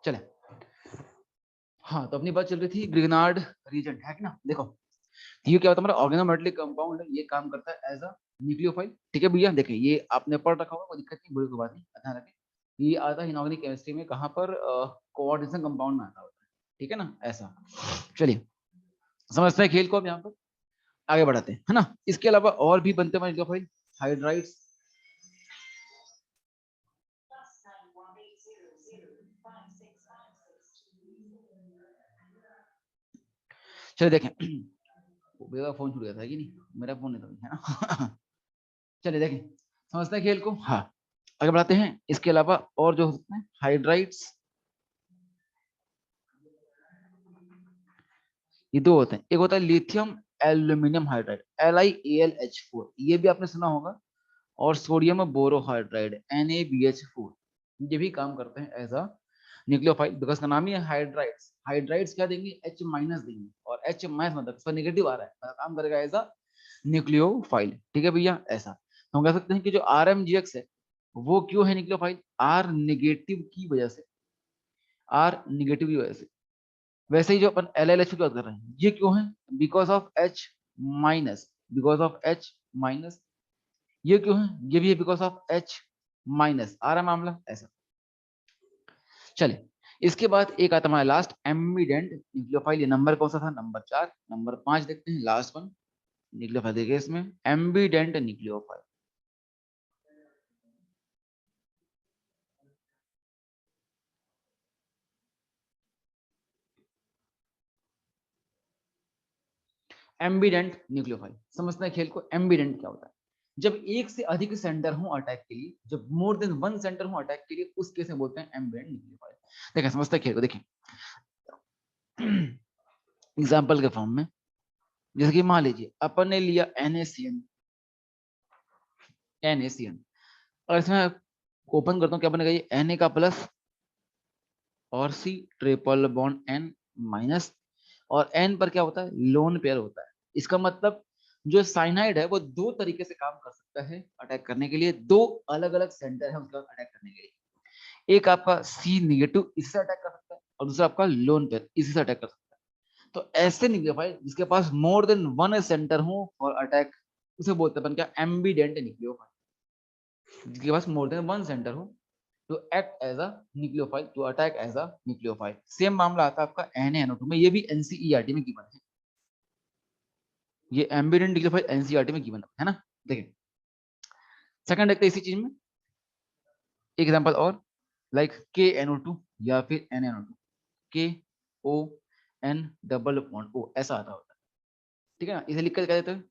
चले, हाँ तो अपनी बात चल रही थी ग्रिग्नार्ड रीजेंट है कि ना। देखो ये क्या होता है, हमारा ऑर्गेनोमेटेलिक कंपाउंड है, ये काम करता है एज अ न्यूक्लियोफाइल। ठीक है भैया, देखिए ये आपने पढ़ रखा होगा, कोई दिक्कत नहीं, बुरी कोई बात नहीं, ध्यान रखें। ये आता है इनऑर्गेनिक केमिस्ट्री में, कहाँ पर कोऑर्डिनेशन कंपाउंड में आता होता है। ठीक है ना, ऐसा। चलिए समझते हैं खेल को, अब यहाँ पर आगे बढ़ाते हैं, है ना। इसके अलावा और भी बनते हैं न्यूक्लियोफाइल, हाइड्राइड्स। चलिए देखें, मेरा फोन छूट गया था कि नहीं, मेरा फोन नहीं था, है ना। चलिए देखें, समझते हैं खेल को, हाँ आगे बढ़ाते हैं। इसके अलावा और जो होते हैं हाइड्राइड्स, ये दो होते हैं, एक होता है लिथियम एल्यूमिनियम हाइड्राइड LiAlH4, ये भी आपने सुना होगा, और सोडियम बोरोहाइड्राइड NaBH4, ये भी काम करते हैं एज अ न्यूक्लियोफाइल, बिकॉज का नाम ही है हाइड्राइड्स। हाइड्राइड्स क्या देंगे, H माइनस देंगे, और H माइनस मतलब इसका नेगेटिव आ रहा है, मतलब काम करेगा एज अ न्यूक्लियोफाइल। ठीक है भैया, ऐसा तो हम कह सकते हैं कि जो RMGX है वो क्यों है न्यूक्लियोफाइल, R नेगेटिव की वजह से, R नेगेटिव की वजह से। वैसे ही जो अपन LLH की बात कर रहे हैं, ये क्यों है, because of H minus, because of H minus. ये क्यों है, ये भी है बिकॉज ऑफ H माइनस, आ रहा मामला ऐसा। चलिए इसके बाद एक आता हमारा लास्ट एम्बिडेंट न्यूक्लियोफाइल, ये नंबर कौन सा था, नंबर 4। नंबर 5 देखते हैं, लास्ट वन न्यूक्लियोफाइल देखिए इसमें, एम्बिडेंट न्यूक्लियोफाइल। एम्बिडेंट न्यूक्लियोफाइल, समझते हैं खेल को। एम्बिडेंट क्या होता है, जब एक से अधिक सेंटर हो अटैक के लिए, जब मोर देन वन सेंटर हो अटैक के लिए, उस केस में बोलते हैं एम्बिडेंट न्यूक्लियोफाइल। देखिए समझते हैं खेल को, देखिए एग्जाम्पल के फॉर्म में, जैसे कि मान लीजिए अपन ने लिया NaCN, NaCN, और इसमें ओपन करता हूँ, क्या बनेगा, ये Na का प्लस और C triple bond N minus, और N पर क्या होता है, लोन पेयर होता है। इसका मतलब जो साइनाइड है वो दो तरीके से काम कर सकता है अटैक करने के लिए, दो अलग अलग सेंटर है उसका अटैक करने के लिए। एक आपका C नेगेटिव, इससे अटैक कर सकता है, और दूसरा आपका लोन पेयर, इसी से अटैक कर सकता है। तो ऐसे न्यूक्लियोफाइल जिसके पास मोर देन वन सेंटर हो फॉर अटैक, उसे बोलते हैं क्या, एम्बिडेंट न्यूक्लियोफाइल, जिसके पास मोर देन वन सेंटर हो to act as a nucleophile, to attack as a nucleophile। Same मामला आता है आपका NaNO2 में, ये भी NCERT में गिवन है, ये एम्बिडेंट न्यूक्लियोफाइल NCERT में गिवन है ना। देखिए सेकंड देखते हैं इसी चीज में, एक एग्जांपल और, लाइक KNO2 या फिर NaNO2, KON double bond O, ऐसा आता होता है। ठीक है ना, इसे लिख कर क्या देते हैं,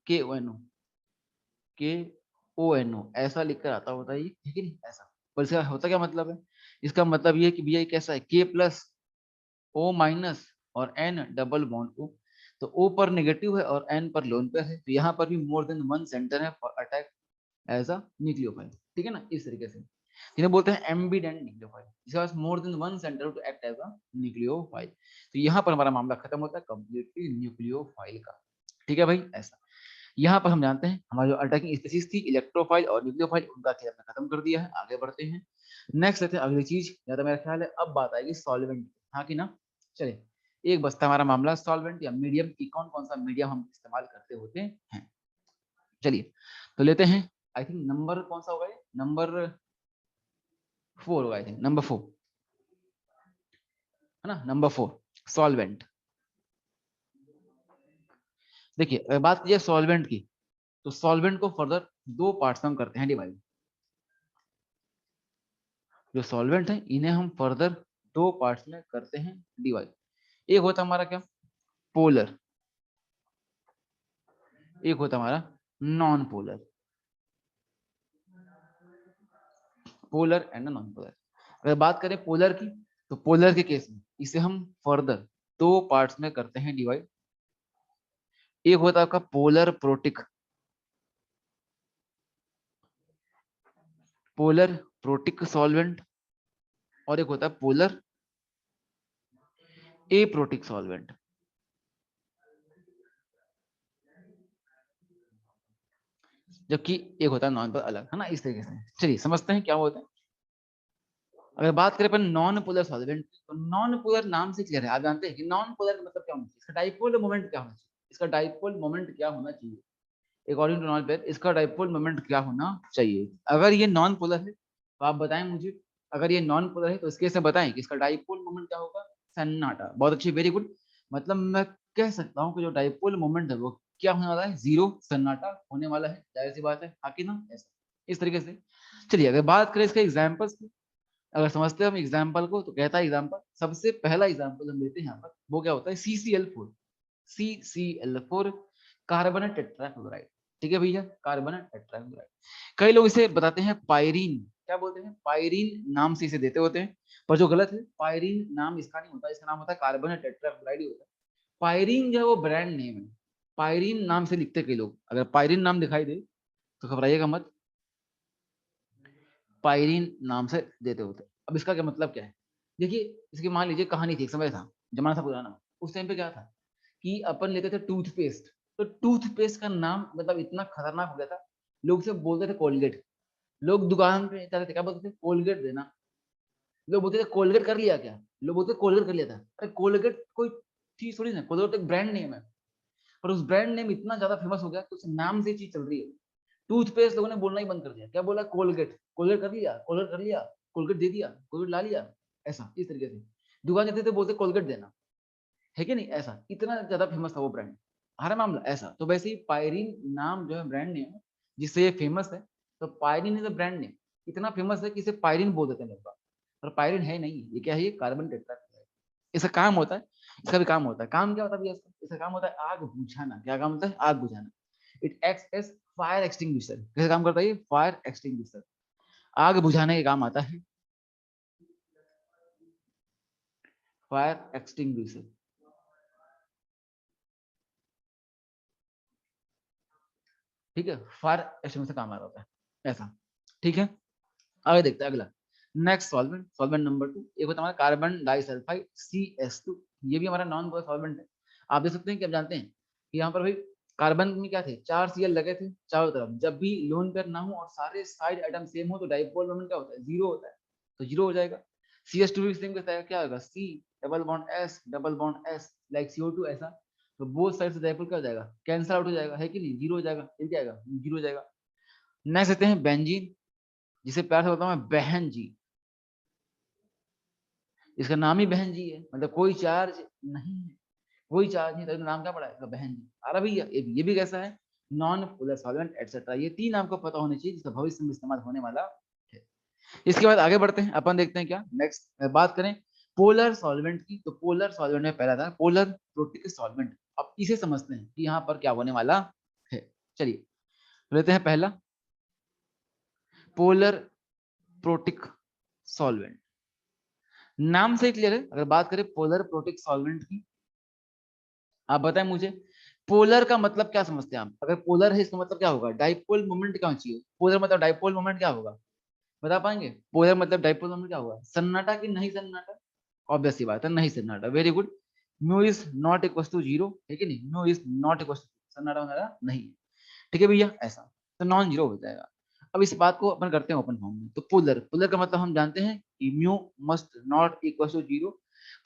KONO, ऐसा लिखकर आता होता है ये, ठीक है नहीं ऐसा। पर इसका होता क्या मतलब है, इसका मतलब ये है कि भैया ये कैसा है, K प्लस O माइनस और N डबल बॉन्ड O, तो O पर नेगेटिव है और N पर लोन पेयर है, तो यहाँ पर भी मोर देन वन सेंटर है for attack as a nucleophile. ठीक है ना, इस तरीके से जिन्हें बोलते हैं एम्बिडेंट न्यूक्लियोफाइल, जिसके पास more than one centre to act as a nucleophile. तो यहाँ पर हमारा मामला खत्म होता है कंप्लीटली न्यूक्लियोफाइल का। ठीक है भाई, ऐसा। यहाँ पर हम जानते हैं हमारी जो अटैकिंग स्पीसीज थी इलेक्ट्रोफाइल और न्यूक्लियोफाइल, उनका खेल हमने खत्म कर दिया है, आगे बढ़ते हैं। नेक्स्ट लेते हैं अगली चीज, या तो मेरा ख्याल है अब बात आएगी सॉल्वेंट, हाँ कि ना। चलिए एक बस्ता हमारा मामला सॉल्वेंट या मीडियम की, कौन कौन सा मीडियम हम इस्तेमाल करते होते हैं। चलिए तो लेते हैं, आई थिंक नंबर कौन सा होगा, नंबर 4 होगा, आई थिंक नंबर 4, है ना, नंबर 4 सॉल्वेंट। देखिए अगर बात कीजिए सॉल्वेंट की, तो सॉल्वेंट को फर्दर दो पार्ट्स में हम करते हैं डिवाइड। जो सॉल्वेंट है इन्हें हम फर्दर दो पार्ट्स में करते हैं डिवाइड। एक होता हमारा क्या, पोलर, एक होता हमारा non polar, polar and non polar. अगर बात करें पोलर की, तो पोलर के केस में इसे हम फर्दर दो पार्ट्स में करते हैं डिवाइड। एक होता है आपका polar protic, polar protic solvent, और एक होता है पोलर एप्रोटिक सॉल्वेंट। जबकि एक होता है नॉन पोलर अलग, है ना, इस तरीके से। चलिए समझते हैं क्या होता है। अगर बात करें अपन नॉन पोलर सॉल्वेंट, तो नॉन पोलर नाम से क्लियर है, आप जानते हैं कि नॉन पोलर का मतलब क्या होना चाहिए, इसका डाइपोल मोमेंट क्या होना चाहिए, इसका डाइपोल मोमेंट क्या होना चाहिए, अकॉर्डिंग टू नॉन पोलर इसका डाइपोल मोमेंट क्या होना चाहिए। अगर ये नॉन पोलर है तो आप बताएं मुझे, अगर ये नॉन पोलर है तो इसके से बताएं कि इसका डाइपोल मोमेंट क्या होगा, सन्नाटा। बहुत अच्छी, वेरी गुड। मतलब मैं कह सकता हूँ कि जो डाइपोल मोमेंट है वो क्या होने वाला है, जीरो, सन्नाटा होने वाला है, जाहिर सी बात है, आके ना ऐसा इस तरीके से। चलिए अगर बात करें इसके एग्जाम्पल्स की, अगर समझते हैं हम एग्जाम्पल को, तो कहता है एग्जाम्पल, सबसे पहला एग्जाम्पल हम लेते हैं यहाँ पर, वो क्या होता है, CCl4, CCl4 कार्बन टेट्राक्लोराइड। ठीक है भैया, कार्बन टेट्राक्लोराइड। कई लोग इसे बताते हैं पायरीन, क्या बोलते हैं, पायरीन नाम से इसे देते होते हैं, पर जो गलत है, पायरीन नाम इसका नहीं होता, इसका नाम होता है कार्बन टेट्राक्लोराइड ही होता है। पायरीन जो है वो ब्रांड नेम है, पायरीन नाम से लिखते कई लोग, अगर पायरीन नाम दिखाई दे तो घबराइएगा मत, पायरीन नाम से देते होते। अब इसका क्या मतलब क्या है, देखिए, इसकी मान लीजिए कहानी थी, एक समय था, जमाना था पुराना, उस टाइम पे क्या था कि अपन लेते थे टूथपेस्ट, तो टूथपेस्ट का नाम मतलब इतना खतरनाक हो गया था, लोग से बोलते थे कोलगेट, लोग दुकान पे जाते थे, क्या बोलते थे, कोलगेट देना, लोग बोलते थे कोलगेट कर लिया क्या, लोग बोलते कोलगेट कर लिया था, अरे कोलगेट कोई चीज थोड़ी ना, कोलगेट एक ब्रांड नेम है, पर उस ब्रांड नेम इतना ज्यादा फेमस हो गया तो उस नाम से चीज चल रही है। टूथपेस्ट लोगों ने बोलना ही बंद कर दिया, क्या बोला, कोलगेट, कोलगेट कर लिया, कोलगेट कर लिया, कोलगेट दे दिया, कोलगेट ला लिया, ऐसा इस तरीके से दुकान जाते थे, बोलते कोलगेट देना, है कि नहीं, ऐसा इतना ज्यादा फेमस था वो ब्रांड। हर मामला ऐसा, तो वैसे ही पायरीन नाम जो है ब्रांड नेम है, जिससे ये फेमस है, तो pyrene is a brand name, इतना फेमस है कि इसे पायरीन बोल देते हैं लोग, पर पायरीन है नहीं, ये क्या है, ये कार्बन टेट्राक्लोराइड। इसका काम होता है, इसका भी काम होता है, काम क्या होता है भैया इसका, इसका काम होता है आग बुझाना, क्या काम होता है, आग बुझाना। It acts as fire extinguisher, कैसे काम करता है ये, फायर एक्सटिंग्विशर, आग बुझाने के काम आता है, फायर एक्सटिंग्विशर। ठीक है, फायर एक्सटिंग्विशर काम आ रहा है ऐसा। ठीक है, आगे देखते हैं अगला, नेक्स्ट सॉल्वेंट, सॉल्वेंट नंबर 2, एक होता है हमारा कार्बन डाइसल्फाइड CH2, ये भी हमारा नॉन पोलर सॉल्वेंट है। आप देख सकते हैं कि आप जानते हैं कि यहाँ पर भाई कार्बन में क्या थे, 4 Cl लगे थे चारों तरफ, जब भी लोन पेयर ना हो और सारे साइड एटम सेम हो तो डाइपोल मोमेंट क्या होता है, जीरो होता है, तो जीरो हो जाएगा। CH2 भी सेम कैसा है, क्या होगा, C double bond S double bond S like CO2 ऐसा, तो बोथ साइड से डाइपोल क्या हो जाएगा, कैंसिल आउट हो जाएगा, है कि नहीं, जीरो हो जाएगा, ये क्या आएगा, जीरो हो जाएगा। नेक्स्ट देते हैं बेंजीन, जिसे प्यार से बोलता हूँ मैं बहन जी, इसका नाम ही बहन जी है, मतलब कोई चार्ज नहीं है, कोई चार्ज नहीं, तो नाम क्या पड़ा है, बहन जी। आ रहा भैया, ये भी कैसा है, नॉन पोलर सॉल्वेंट एटसेट्रा, ये तीन आपको पता होने चाहिए जिसका भविष्य में इस्तेमाल होने वाला है। इसके बाद आगे बढ़ते हैं, अपन देखते हैं क्या नेक्स्ट, बात करें पोलर सॉल्वेंट की, तो पोलर सॉल्वेंट में पहला था पोलर प्रोटिक सॉल्वेंट। अब इसे समझते हैं कि यहाँ पर क्या होने वाला है। चलिए लेते हैं पहला, पोलर प्रोटिक सॉल्वेंट, नाम से क्लियर है। अगर बात करें पोलर प्रोटिक सॉल्वेंट की, आप बताएं मुझे, पोलर का मतलब क्या समझते हैं आप, अगर पोलर है इसका मतलब क्या होगा, डाइपोल मोमेंट क्या चाहिए, पोलर मतलब डाइपोल मोमेंट क्या होगा, बता पाएंगे, पोलर मतलब डाइपोल मोमेंट क्या होगा, सन्नाटा की नहीं सन्नाटा, ऑब्वियस सी बात है, नहीं सन्नाटा, very good. Mu is not equal to zero, है कि नहीं, mu is not equal to, सन्नाटा वगैरह नहीं है, ठीक है भैया, ऐसा तो नॉन जीरो हो जाएगा। अब इस बात को अपन करते हैं ओपन फॉर्म में, तो पोलर, पोलर का मतलब हम जानते हैं कि mu must not equal to zero.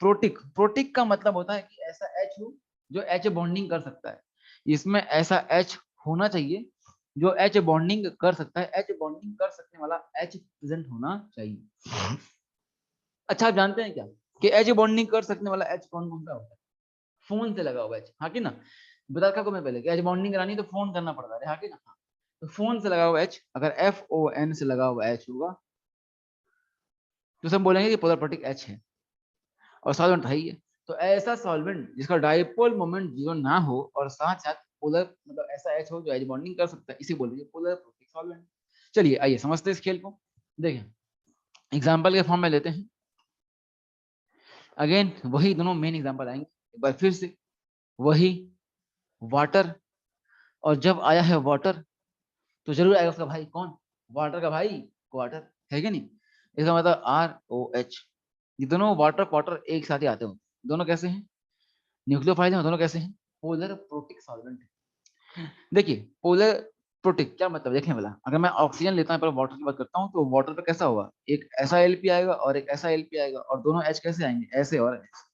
Protic, protic का मतलब होता है कि ऐसा एच हो जो एच बॉन्डिंग कर सकता है, इसमें ऐसा एच होना चाहिए जो एच बॉन्डिंग कर सकता है, एच बॉन्डिंग कर सकने वाला एच प्रेजेंट होना चाहिए। अच्छा आप जानते हैं क्या कि एच बॉन्डिंग कर सकने वाला एच कौन कौन सा होता है, फोन से लगा हुआ एच, हाँ कि ना, बता रखा को मैं पहले कि एच बॉन्डिंग करानी तो फोन करना पड़ता है, हाँ कि ना, हाँ। तो फोन से लगा हुआ एच, अगर FON से लगा हुआ एच होगा तो सब बोलेंगे कि पोलर प्रोटिक एच है, और सॉल्वेंट है ही है। तो ऐसा सॉल्वेंट जिसका डाइपोल मोमेंट जीरो ना हो और साथ साथ पोलर मतलब ऐसा एच हो जो एच बॉन्डिंग कर सकता है, इसी बोलेंगे पोलर प्रोटिक सॉल्वेंट। चलिए आइए समझते हैं इस खेल को, देखें एग्जाम्पल के फॉर्म में लेते हैं, अगेन वही दोनों मेन एग्जाम्पल आएंगे, एक बार फिर से वही वाटर, और जब आया है वाटर तो जरूर आएगा उसका भाई कौन, वाटर का भाई क्वार्टर, है कि नहीं, इसका मतलब ROH। ये दोनों वाटर क्वार्टर एक साथ ही आते हैं, दोनों कैसे हैं, न्यूक्लियोफाइल हैं, दोनों कैसे हैं, पोलर प्रोटिक सॉल्वेंट है। देखिए पोलर प्रोटिक क्या मतलब देखें वाला, अगर मैं ऑक्सीजन लेता हूँ पर वाटर की बात करता हूँ तो वाटर पे कैसा होगा, एक ऐसा एलपी आएगा और एक ऐसा एलपी आएगा और दोनों एच कैसे आएंगे, ऐसे और ऐसे।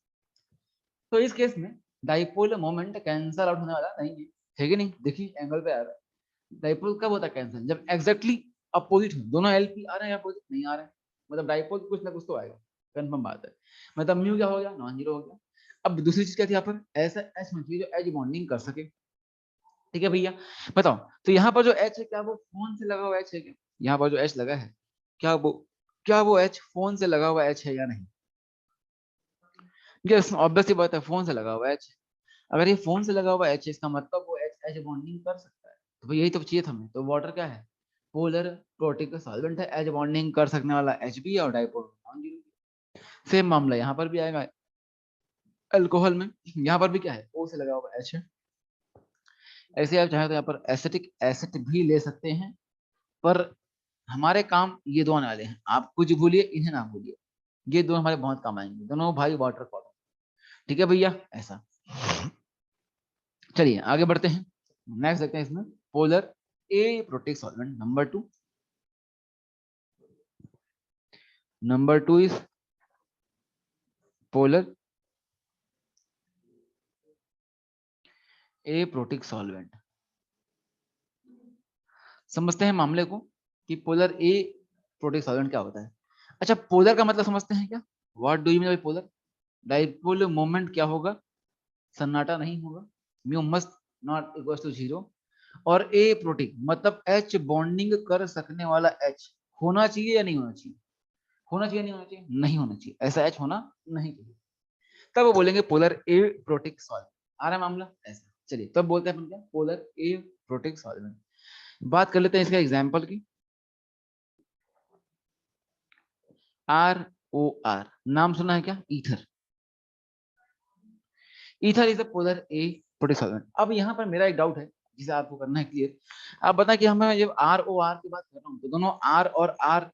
तो इस केस में डाइपोल मोमेंट कैंसल आउट होने वाला नहीं है कि नहीं, देखिए एंगल पे आ रहा है। डाइपोल कब होता है कैंसल, जब एग्जैक्टली अपोजिट हो, दोनों एलपी आ रहे हैं अपोजिट नहीं आ रहे हैं, मतलब डाइपोल कुछ ना कुछ तो आएगा, कंफर्म बात है। मतलब म्यू क्या हो गया, नॉन जीरो हो गया। अब दूसरी चीज क्या थी यहाँ पर, ऐसा एच होना चाहिए जो एच बॉन्डिंग कर सके, ठीक है भैया। बताओ तो यहाँ पर जो एच है क्या वो फोन से लगा हुआ एच है क्या, यहाँ पर जो एच लगा है क्या वो एच फोन से लगा हुआ एच है या नहीं, यस ऑब्वियसली बात है फोन से लगा हुआ एच। अगर ये फोन से लगा हुआ एच है इसका मतलब वो एच एच बॉन्डिंग कर सकता है, तो भाई यही तो चाहिए था हमें। तो वाटर क्या है, पोलर प्रोटिक सॉल्वेंट है, एच बॉन्डिंग कर सकने वाला एच बी और डाइपोल नॉन जीरो। सेम मामला यहाँ पर भी आएगा अल्कोहल में, यहाँ पर भी क्या है ओ से लगा हुआ एच है। ऐसे आप चाहे तो यहाँ पर एसिटिक एसिड भी ले सकते हैं, पर हमारे काम ये दो आने वाले हैं, आप कुछ भूलिए इन्हें ना भूलिए, ये दोनों हमारे बहुत काम आएंगे, दोनों भाई वाटर फॉलो, ठीक है भैया ऐसा। चलिए आगे बढ़ते हैं, नेक्स्ट देखते हैं इसमें polar A protic solvent number two is polar A protic solvent. समझते हैं मामले को कि पोलर ए प्रोटिक सॉल्वेंट क्या होता है। अच्छा पोलर का मतलब समझते हैं क्या, what do you mean by polar. Dipole moment क्या होगा, सन्नाटा नहीं होगा, mu must not equal to zero, और ए प्रोटीन मतलब एच बॉन्डिंग कर सकने वाला एच होना चाहिए या नहीं होना चाहिए, होना चाहिए नहीं होना चाहिए, नहीं होना चाहिए, ऐसा एच होना नहीं चाहिए, तब वो बोलेंगे पोलर ए प्रोटिक सॉल्वेंट। आ रहा है मामला ऐसा, चलिए तब बोलते हैं अपन क्या, पोलर ए प्रोटिक सॉल्वेंट। बात कर लेते हैं इसका एग्जाम्पल की, आर ओ आर, नाम सुना है क्या, ether. Ether is a polar A protic solvent. अब यहाँ पर मेरा एक डाउट है जिसे आपको करना है क्लियर। आप बताएं कि हमें जब आर ओ आर की बात कर रहा हूँ तो दोनों आर और आर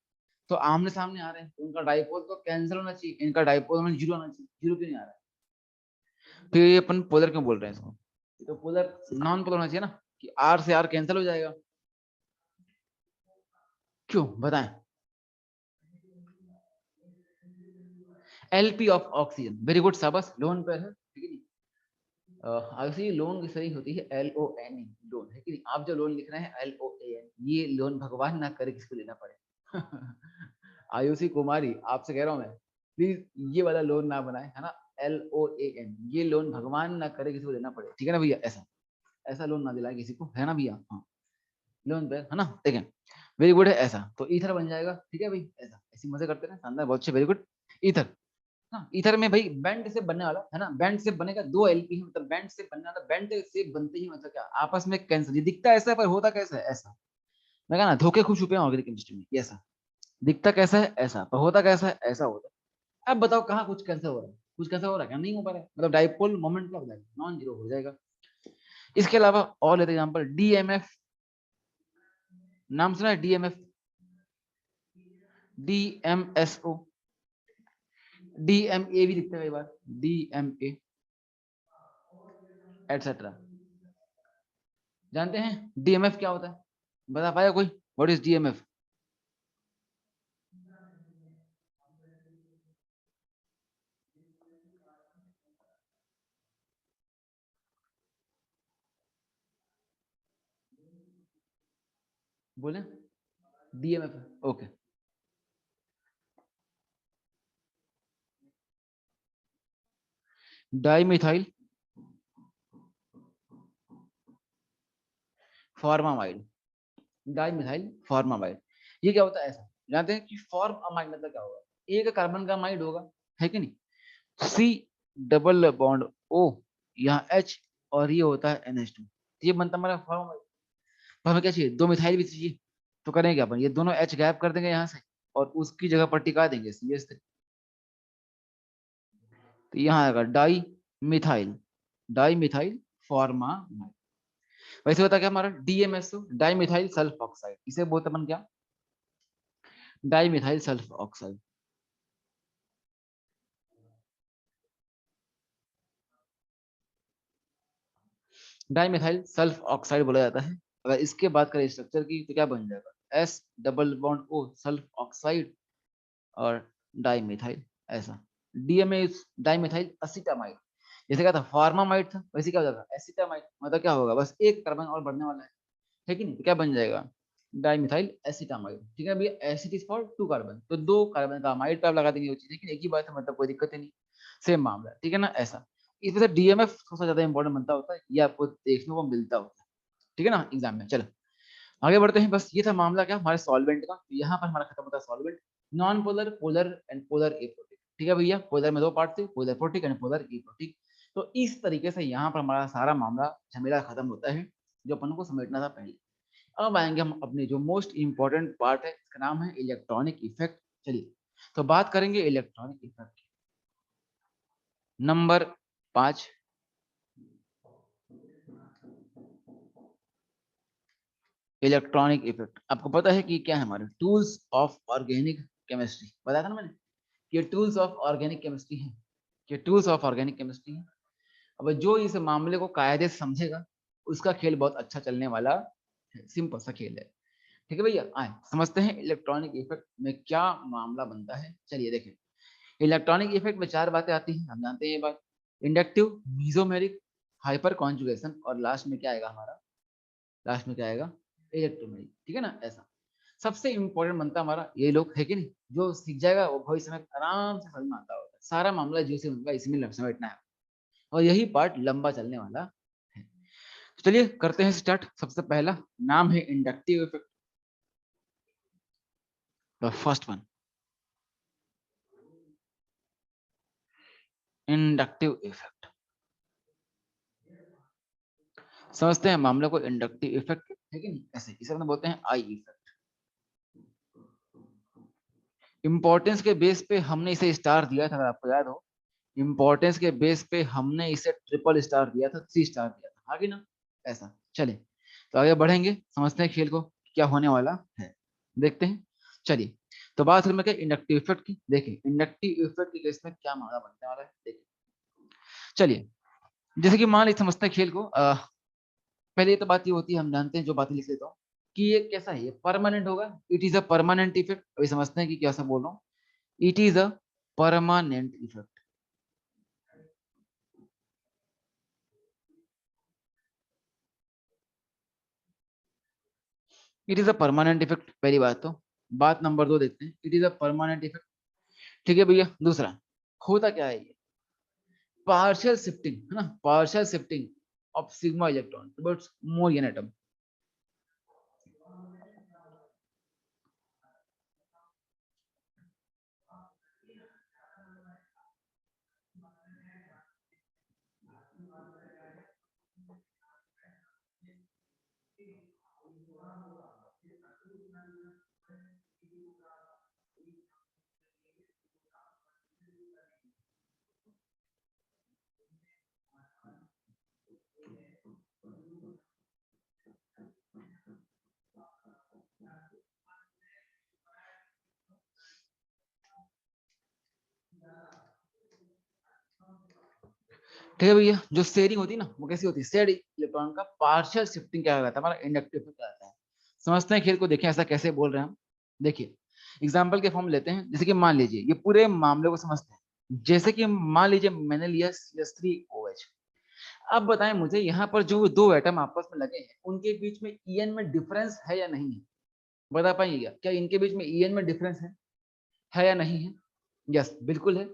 तो आमने सामने आ रहे हैं, तो उनका डाइपोल तो कैंसिल होना चाहिए, इनका डाइपोल में जीरो होना चाहिए, जीरो क्यों नहीं आ रहा है, फिर ये अपन पोलर क्यों बोल रहे हैं इसको, तो पोलर नॉन पोलर होना चाहिए ना, कि आर से आर कैंसिल हो जाएगा, क्यों बताएं। LP of oxygen, very good शाबाश, लोन पर है ठीक है नहीं। आयुषी लोन की सही होती है L O N E, lone है कि नहीं, आप जो लोन लिख रहे हैं एल ओ ए एन, ये लोन भगवान ना करे किसको लेना पड़े। आयुषी कुमारी आपसे कह रहा हूं मैं, प्लीज ये वाला लोन ना बनाए है ना, एल ओ ए एन, ये लोन भगवान ना करे किसी को लेना पड़े, ठीक है ना भैया, ऐसा ऐसा लोन ना दिलाए किसी को, है ना भैया, हाँ लोन पे है ना, देखें वेरी गुड है ऐसा, तो ईथर बन जाएगा, ठीक है भाई ऐसा, ऐसी मजे करते रहे, शानदार बहुत अच्छे, वेरी गुड। ईथर ना, ईथर में भाई बैंड से बनने वाला है ना, बैंड से बनेगा दो एलपी है, मतलब बैंड से बनने वाला, बैंड से बनते ही मतलब क्या आपस में कैंसर, ये दिखता ऐसा है पर होता कैसा है ऐसा, मैं कहा ना धोखे खुश छुपे हैं ऑर्गेनिक केमिस्ट्री में, ये ऐसा दिखता कैसा है ऐसा, पर होता कैसा है ऐसा होता है। अब बताओ कहाँ कुछ कैंसर हो रहा है, कुछ कैंसर हो रहा है क्या, नहीं हो पा रहा है, मतलब डाइपोल मोमेंट क्या हो जाएगा, नॉन जीरो हो जाएगा। इसके अलावा और लेते एग्जांपल डीएमएफ, नाम सुना है डीएमएफ, डीएमएसओ, डीएमए भी दिखता है कई बार, डीएमए एटसेट्रा, जानते हैं डीएमएफ क्या होता है, बता पाया कोई, व्हाट इज डीएमएफ, बोले DMF okay. Dimethyl formamide, dimethyl formamide, ये क्या होता है ऐसा, जानते हैं कि फॉर्मामाइड मतलब क्या होगा, एक कार्बन का अमाइड होगा है कि नहीं, सी डबल बॉन्ड ओ, यहाँ एच, और ये होता है NH2, ये बनता हमारा फॉर्मामाइड। तो हमें क्या चाहिए, दो मिथाइल भी चाहिए, तो करेंगे अपन, ये दोनों एच गैप कर देंगे यहाँ से और उसकी जगह पर टिका देंगे CH3, तो यहाँ आएगा डाई मिथाइल फॉर्मामाइड। वैसे होता क्या हमारा DMSO, di methyl sulph oxide, इसे बोलते अपन क्या, di methyl sulph oxide, di methyl sulph oxide बोला जाता है। अगर इसके बात करें स्ट्रक्चर की तो क्या बन जाएगा, S double bond O sulph oxide और डाइमिथाइल, ऐसा डीएमए डाइमिथाइल एसिटामाइड। जैसे क्या था फार्मामाइड था, वैसे क्या हो जाएगा एसिटामाइड, मतलब क्या होगा बस एक कार्बन और बढ़ने वाला है कि नहीं, तो क्या बन जाएगा डाइमिथाइल एसिटामाइड। ठीक है भैया, एसिड इज फॉर 2 कार्बन, तो 2 कार्बन का अमाइड पे आप लगा देंगे वो चीज, लेकिन एक ही बात है, मतलब कोई दिक्कत ही नहीं, सेम मामला, ठीक है ना ऐसा। इस वजह से डीएमएफ सबसे ज्यादा इंपॉर्टेंट बनता होता है, ये आपको देखने को मिलता होता है, ठीक है ना एग्जाम में। चलो आगे बढ़ते हैं, बस ये था मामला क्या हमारे सॉल्वेंट का, तो यहाँ पर हमारा खत्म होता है solvent. Non polar, polar and polar aprotic, ठीक है भैया, पोलर में 2 पार्ट थे, polar protic and polar aprotic. तो इस तरीके से यहाँ पर हमारा सारा मामला झमेला खत्म होता है जो अपन को समेटना था पहले। अब आएंगे हम अपने जो मोस्ट इंपॉर्टेंट पार्ट है, इसका नाम है इलेक्ट्रॉनिक इफेक्ट। चलिए तो बात करेंगे इलेक्ट्रॉनिक इफेक्ट की। Number 5, electronic effect. आपको पता है कि क्या है हमारे टूल्स ऑफ ऑर्गेनिक केमिस्ट्री, बताया था ना मैंने, ये टूल्स ऑफ ऑर्गेनिक केमिस्ट्री है, ये टूल्स ऑफ ऑर्गेनिक केमिस्ट्री है। अब जो इस मामले को कायदे से समझेगा उसका खेल बहुत अच्छा चलने वाला है, सिंपल सा खेल है, ठीक है भैया। आए समझते हैं इलेक्ट्रॉनिक इफेक्ट में क्या मामला बनता है। चलिए देखें, इलेक्ट्रॉनिक इफेक्ट में 4 बातें आती हैं, हम जानते हैं ये बात, इंडक्टिव, मीजोमेरिक, हाइपर कॉन्जुगेशन और लास्ट में क्या आएगा हमारा, लास्ट में क्या आएगा इलेक्ट्रोमेरिक, ठीक है ना ऐसा। सबसे इंपॉर्टेंट बनता हमारा ये लोग है कि नहीं, जो सीख जाएगा वो भविष्य में आराम से समझ में आता होगा, सारा मामला जो से होगा इसमें समेटना है, और यही पार्ट लंबा चलने वाला है। तो चलिए करते हैं स्टार्ट। सबसे पहला नाम है inductive effect, the first one, inductive effect. समझते हैं मामले को, इंडक्टिव इफेक्ट है कि नहीं ऐसे, इसे अपने बोलते हैं आई इफेक्ट। इंपॉर्टेंस के बेस पे हमने इसे स्टार दिया था, अगर आपको याद हो, इंपॉर्टेंस के बेस पे हमने इसे ट्रिपल स्टार दिया था, 3 स्टार दिया था, आगे ना ऐसा। चले तो आगे बढ़ेंगे, समझते हैं खेल को क्या होने वाला है, देखते हैं। चलिए तो बात करें क्या इंडक्टिव इफेक्ट की, देखिए इंडक्टिव इफेक्ट के केस में क्या मामला बनने वाला है, देखिए। चलिए जैसे कि मान लीजिए समझते हैं खेल को, पहले तो बात ये होती है, हम जानते हैं जो बातें लिख लेता हूँ कि ये कैसा है, ये परमानेंट होगा, it is a permanent effect. अभी समझते हैं कि कैसा बोल रहा हूँ, it is a permanent effect. It is a permanent effect, पहली बात तो। बात नंबर 2 देखते हैं, it is a permanent effect, ठीक है भैया। दूसरा होता क्या है, ये पार्शियल शिफ्टिंग है ना, partial shifting of sigma electron towards more an atom. ठीक है भैया, जो शेयरिंग होती है ना वो कैसी होती है, शेयर्ड इलेक्ट्रॉन का पार्शियल शिफ्टिंग क्या कहता है, हमारा इंडक्टिव इफेक्ट कहता है। समझते हैं खेल को, देखें ऐसा कैसे बोल रहे हैं हम। देखिए एग्जाम्पल के फॉर्म लेते हैं, जैसे कि मान लीजिए ये पूरे मामले को समझते हैं, जैसे कि मान लीजिए मैंने लिया CH3OH। अब बताएं मुझे यहाँ पर जो 2 एटम आपस में लगे हैं उनके बीच में ईएन में डिफरेंस है या नहीं है, बता पाएंगे क्या इनके बीच में ईएन में डिफरेंस है या नहीं है। यस बिल्कुल है।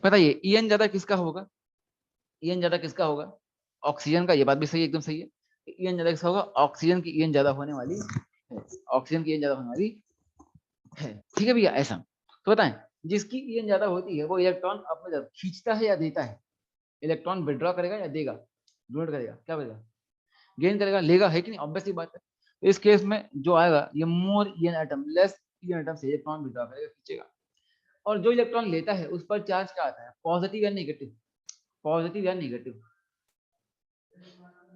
बताइए ईएन ज्यादा किसका होगा, ईएन ज्यादा किसका होगा, ऑक्सीजन का, ये बात भी सही है, एकदम सही है। ईएन ज्यादा किसका होगा, ऑक्सीजन की ईएन ज्यादा होने वाली है, ऑक्सीजन की ईएन ज्यादा होने वाली है, ठीक है भैया ऐसा। तो बताएं जिसकी ईएन ज्यादा होती है वो इलेक्ट्रॉन अपने तरफ खींचता है या देता है, इलेक्ट्रॉन विड्रॉ करेगा या देगा, डोनेट करेगा, क्या करेगा, गेन करेगा, लेगा, है कि नहीं, ऑब्वियस सी बात है। तो इस केस में जो आएगा ये more EN atom, less EN atom से इलेक्ट्रॉन विड्रॉ करेगा, खींचेगा। और जो इलेक्ट्रॉन लेता है उस पर चार्ज क्या आता है, पॉजिटिव या नेगेटिव, पॉजिटिव या नेगेटिव,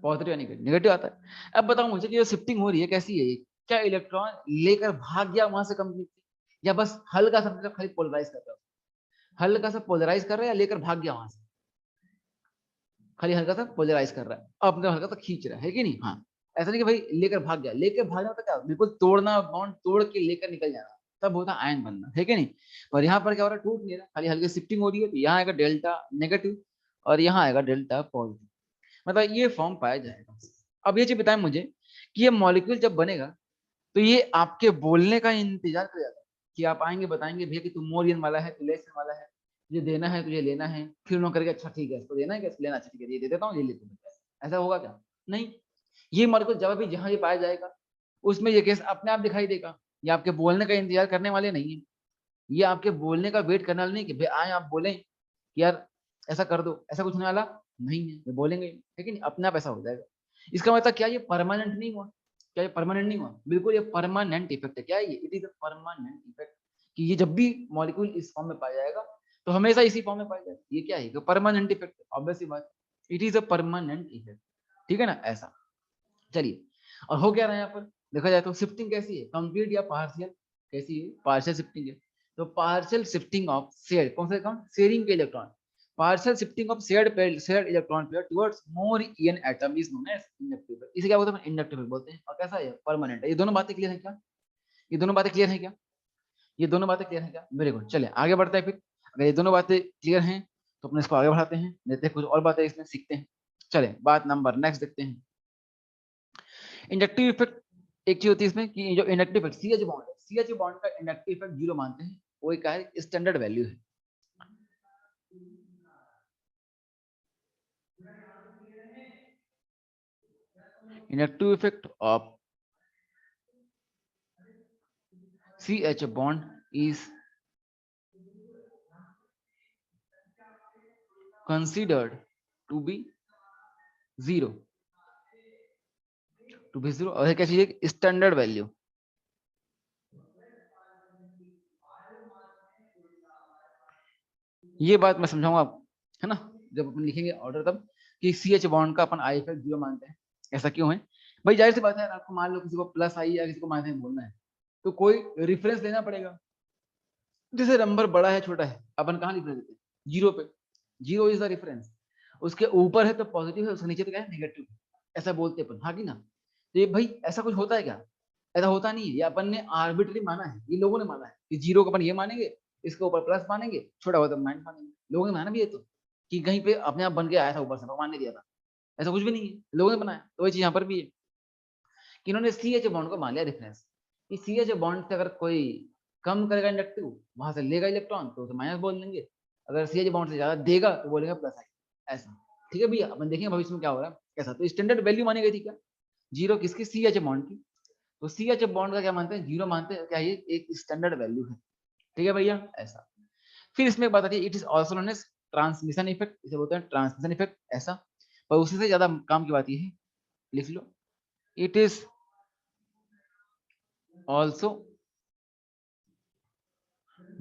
पॉजिटिव या नेगेटिव, नेगेटिव आता है। अब बताओ मुझे कि जो शिफ्टिंग हो रही है कैसी है, क्या इलेक्ट्रॉन लेकर भाग गया वहां से कंप्लीट, या बस हल्का सा मतलब खाली पोलराइज कर रहा है, हल्का सा पोलराइज कर रहा है या लेकर भाग गया वहां से, खाली हल्का सा पोलराइज कर रहा है, अब अपने हल्का सा खींच रहा है कि नहीं, हाँ। ऐसा नहीं कि भाई लेकर भाग गया, लेकर भागना होता क्या, बिल्कुल तोड़ना, बॉन्ड तोड़ के लेकर निकल जाना, तब होता आयन बनना, है कि नहीं। पर यहाँ पर क्या हो रहा है, टूट नहीं रहा, खाली हल्की शिफ्टिंग हो रही है, तो यहाँ आएगा डेल्टा नेगेटिव और यहाँ आएगा डेल्टा पॉजिटिव, मतलब ये फॉर्म पाया जाएगा। अब ये चीज बताएं मुझे कि ये मॉलिक्यूल जब बनेगा तो ये आपके बोलने का इंतजार कर जाता है कि आप आएंगे बताएंगे भैया कि तू मोर यन वाला है, तू लेस वाला है, तुझे देना है, तुझे लेना है, फिर उन्होंने करके अच्छा ठीक है इसको देना है क्या, लेना, अच्छा ठीक है ये दे देता हूँ, ये ले तू, ऐसा होगा क्या, नहीं। ये मॉलिक्यूल जब भी जहां ये पाया जाएगा उसमें ये केस अपने आप दिखाई देगा, ये आपके बोलने का इंतजार करने वाले नहीं है, ये आपके बोलने का वेट करने वाले नहीं कि भाई आए आप बोलें कि यार ऐसा कर दो, ऐसा कुछ होने वाला नहीं है, ये बोलेंगे लेकिन अपने आप ऐसा हो जाएगा। इसका मतलब क्या ये परमानेंट नहीं हुआ, क्या ये परमानेंट नहीं हुआ, बिल्कुल ये परमानेंट इफेक्ट है, क्या है ये, it is a permanent effect, कि ये जब भी मॉलिक्यूल इस फॉर्म में पाया जाएगा तो हमेशा इसी फॉर्म में पाया जाएगा, ये क्या है, परमानेंट इफेक्ट, ऑब्वियसली बात, it is a permanent effect, ठीक है ना, ऐसा। चलिए, और हो क्या रहा है यहाँ पर, देखा जाए तो शिफ्टिंग कैसी है, कंप्लीट या पार्शियल, कैसी है, पार्शियल शिफ्टिंग है, तो पार्शियल शिफ्टिंग ऑफ शेयर, कौन सा अकाउंट, शेयरिंग के electron, partial shifting of shared electron pair towards more EN atom is known as inductive, इसे क्या बोलते हैं, इंडक्टिव बोलते हैं, और कैसा है, परमानेंट है। ये दोनों बातें क्लियर है क्या, ये दोनों बातें क्लियर है क्या, ये दोनों बातें क्लियर है क्या, वेरी गुड। चलिए आगे बढ़ते हैं फिर, अगर ये दोनों बातें क्लियर हैं तो अपने इसको आगे बढ़ाते हैं, देखते हैं कुछ और बातें इसमें सीखते हैं। चले बात नंबर नेक्स्ट देखते हैं, इंडक्टिव इफेक्ट। एक चीज होती है इसमें कि जो इंडक्टिव इफेक्ट सीएच बॉन्ड है, सीएच बॉन्ड का इंडक्टिव इफेक्ट 0 मानते हैं, वो एक है स्टैंडर्ड वैल्यू है। Inductive effect of CH bond is considered to be 0, to be 0, और क्या चीज, स्टैंडर्ड वैल्यू। ये बात मैं समझाऊंगा है ना, जब अपन लिखेंगे ऑर्डर तब, कि CH बॉन्ड का अपन आई इफेक्ट 0 मानते हैं, ऐसा क्यों है भाई, जाहिर सी बात है, आपको मान लो किसी को प्लस आई या किसी को माइनस बोलना है तो कोई रेफरेंस लेना पड़ेगा, जैसे नंबर बड़ा है छोटा है अपन कहाँ लिख देते हैं, 0 पे, 0 इज द रेफरेंस, उसके ऊपर है तो पॉजिटिव है, उसके नीचे तो क्या है, नेगेटिव, ऐसा बोलते अपन, हाँ कि ना। तो ये भाई ऐसा कुछ होता है क्या, ऐसा होता नहीं है, ये अपन ने आर्बिट्ररी माना है, ये लोगों ने माना है कि 0 को अपन ये मानेंगे, इसके ऊपर प्लस मानेंगे, छोटा हुआ तो माइनस मानेंगे, लोगों ने माना भी है, तो कि कहीं पे अपने आप बन के आया था ऊपर से, भगवान ने दिया था, ऐसा कुछ भी नहीं है, लोगों ने बनाया, तो वही चीज यहाँ पर भी है कि इन्होंने CH बॉन्ड को मान लिया रेफरेंस, कि CH बॉन्ड से अगर कोई कम करेगा इंडक्टिव, वहां से लेगा इलेक्ट्रॉन तो उसे माइनस बोल देंगे, अगर CH बॉन्ड से ज्यादा देगा तो बोलेंगे प्लस आई, ऐसा। ठीक है भैया, अपन देखेंगे भविष्य में क्या हो रहा है कैसा, तो स्टैंडर्ड वैल्यू मानी गई थी क्या, 0 किसकी, CH बॉन्ड की, तो CH बॉन्ड का क्या मानते हैं, 0 मानते हैं, क्या ये एक स्टैंडर्ड वैल्यू है, ठीक है भैया, ऐसा। फिर इसमें एक बात आती है, it is also known as transmission effect, इसे बोलते हैं ट्रांसमिशन इफेक्ट, ऐसा। पर उसी से ज्यादा काम की बात ये है, लिख लो, it is also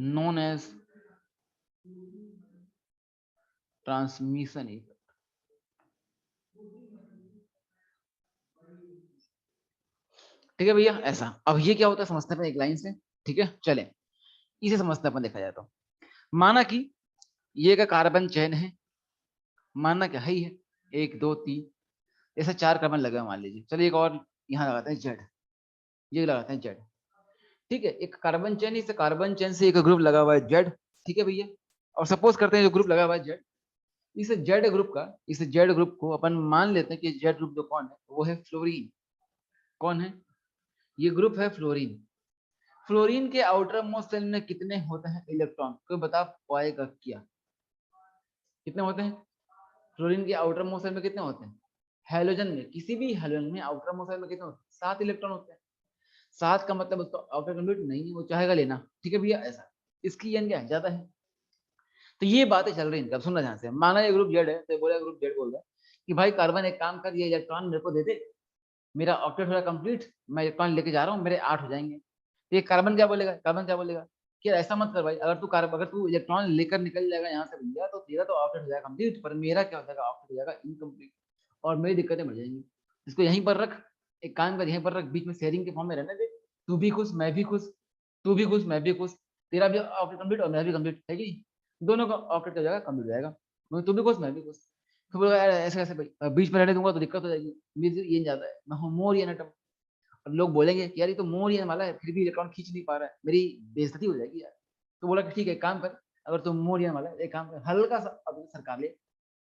known as transmission effect, ठीक है भैया, ऐसा। अब ये क्या होता है समझते हैं एक लाइन से, ठीक है, चले इसे समझते अपन, देखा जाए तो माना कि ये का कार्बन चेन है, मानना क्या है, 1 2 3, ऐसे 4 कार्बन लगे मान लीजिए, चलिए एक और यहाँ लगाते हैं जेड, ये लगाते हैं जेड, ठीक है, एक कार्बन चेन, इस कार्बन चेन से एक ग्रुप लगा हुआ है जेड, ठीक है भैया, और सपोज करते हैं जो ग्रुप लगा हुआ है जेड, इस जेड ग्रुप को अपन मान लेते हैं कि जेड ग्रुप जो कौन है, वो है फ्लोरीन, कौन है, ये ग्रुप है फ्लोरीन। फ्लोरीन के आउटर मोस्ट शेल में कितने होते हैं इलेक्ट्रॉन, कोई बता पाएगा क्या, कितने होते हैं, फ्लोरीन के आउटर मोस्ट शेल में कितने होते हैं, हेलोजन में, किसी भी हेलोजन में आउटर मोस्ट शेल में कितने होते हैं, 7 इलेक्ट्रॉन होते हैं, 7 का मतलब उसका आउटर कंप्लीट नहीं है, वो चाहेगा लेना, ठीक है भैया, ऐसा। इसकी एन क्या है, ज्यादा है, तो ये बातें चल रही हैं, सुनना ध्यान से, माना ये ग्रुप जेड है तो बोला ग्रुप जेड बोल रहा है कि भाई कार्बन एक काम कर, ये इलेक्ट्रॉन मेरे को दे दे, मेरा ऑक्टेट हो रहा कंप्लीट, मैं इलेक्ट्रॉन लेके जा रहा हूँ, मेरे 8 हो जाएंगे, तो ये कार्बन क्या बोलेगा, कि ऐसा मत कर भाई, अगर तू इलेक्ट्रॉन लेकर निकल जाएगा यहाँ से भैया, तो तेरा तो ऑक्टेट हो जाएगा कंप्लीट, पर मेरा क्या हो जाएगा, ऑक्टेट हो जाएगा इनकम्प्लीट, और मेरी दिक्कतें बढ़ जाएंगी, इसको यहीं पर रख, एक काम कर, यहीं पर रख, बीच में शेयरिंग के फॉर्म में रहने दे, तू भी खुश मैं भी खुश, तू भी खुश मैं भी खुश, तेरा भी ऑक्टेट कंप्लीट और मेरा भी कंप्लीट है कि दोनों का ऑक्टेट हो जाएगा, कंप्लीट हो जाएगा, तू भी खुश मैं भी खुश। तो बोला यार ऐसे कैसे भाई, बीच में रहने दूंगा तो दिक्कत हो जाएगी, मेरे ये नहीं जाता है, मैं हूँ मोर एन एटम। और लोग बोलेंगे कि यार ये तो मोर एन वाला है फिर भी इलेक्ट्रॉन खींच नहीं पा रहा है, मेरी बेइज्जती हो जाएगी यार। तो बोला कि ठीक है, एक काम कर, अगर तुम मोर एन वाला है, एक काम कर, हल्का सा अपने सरकार ले,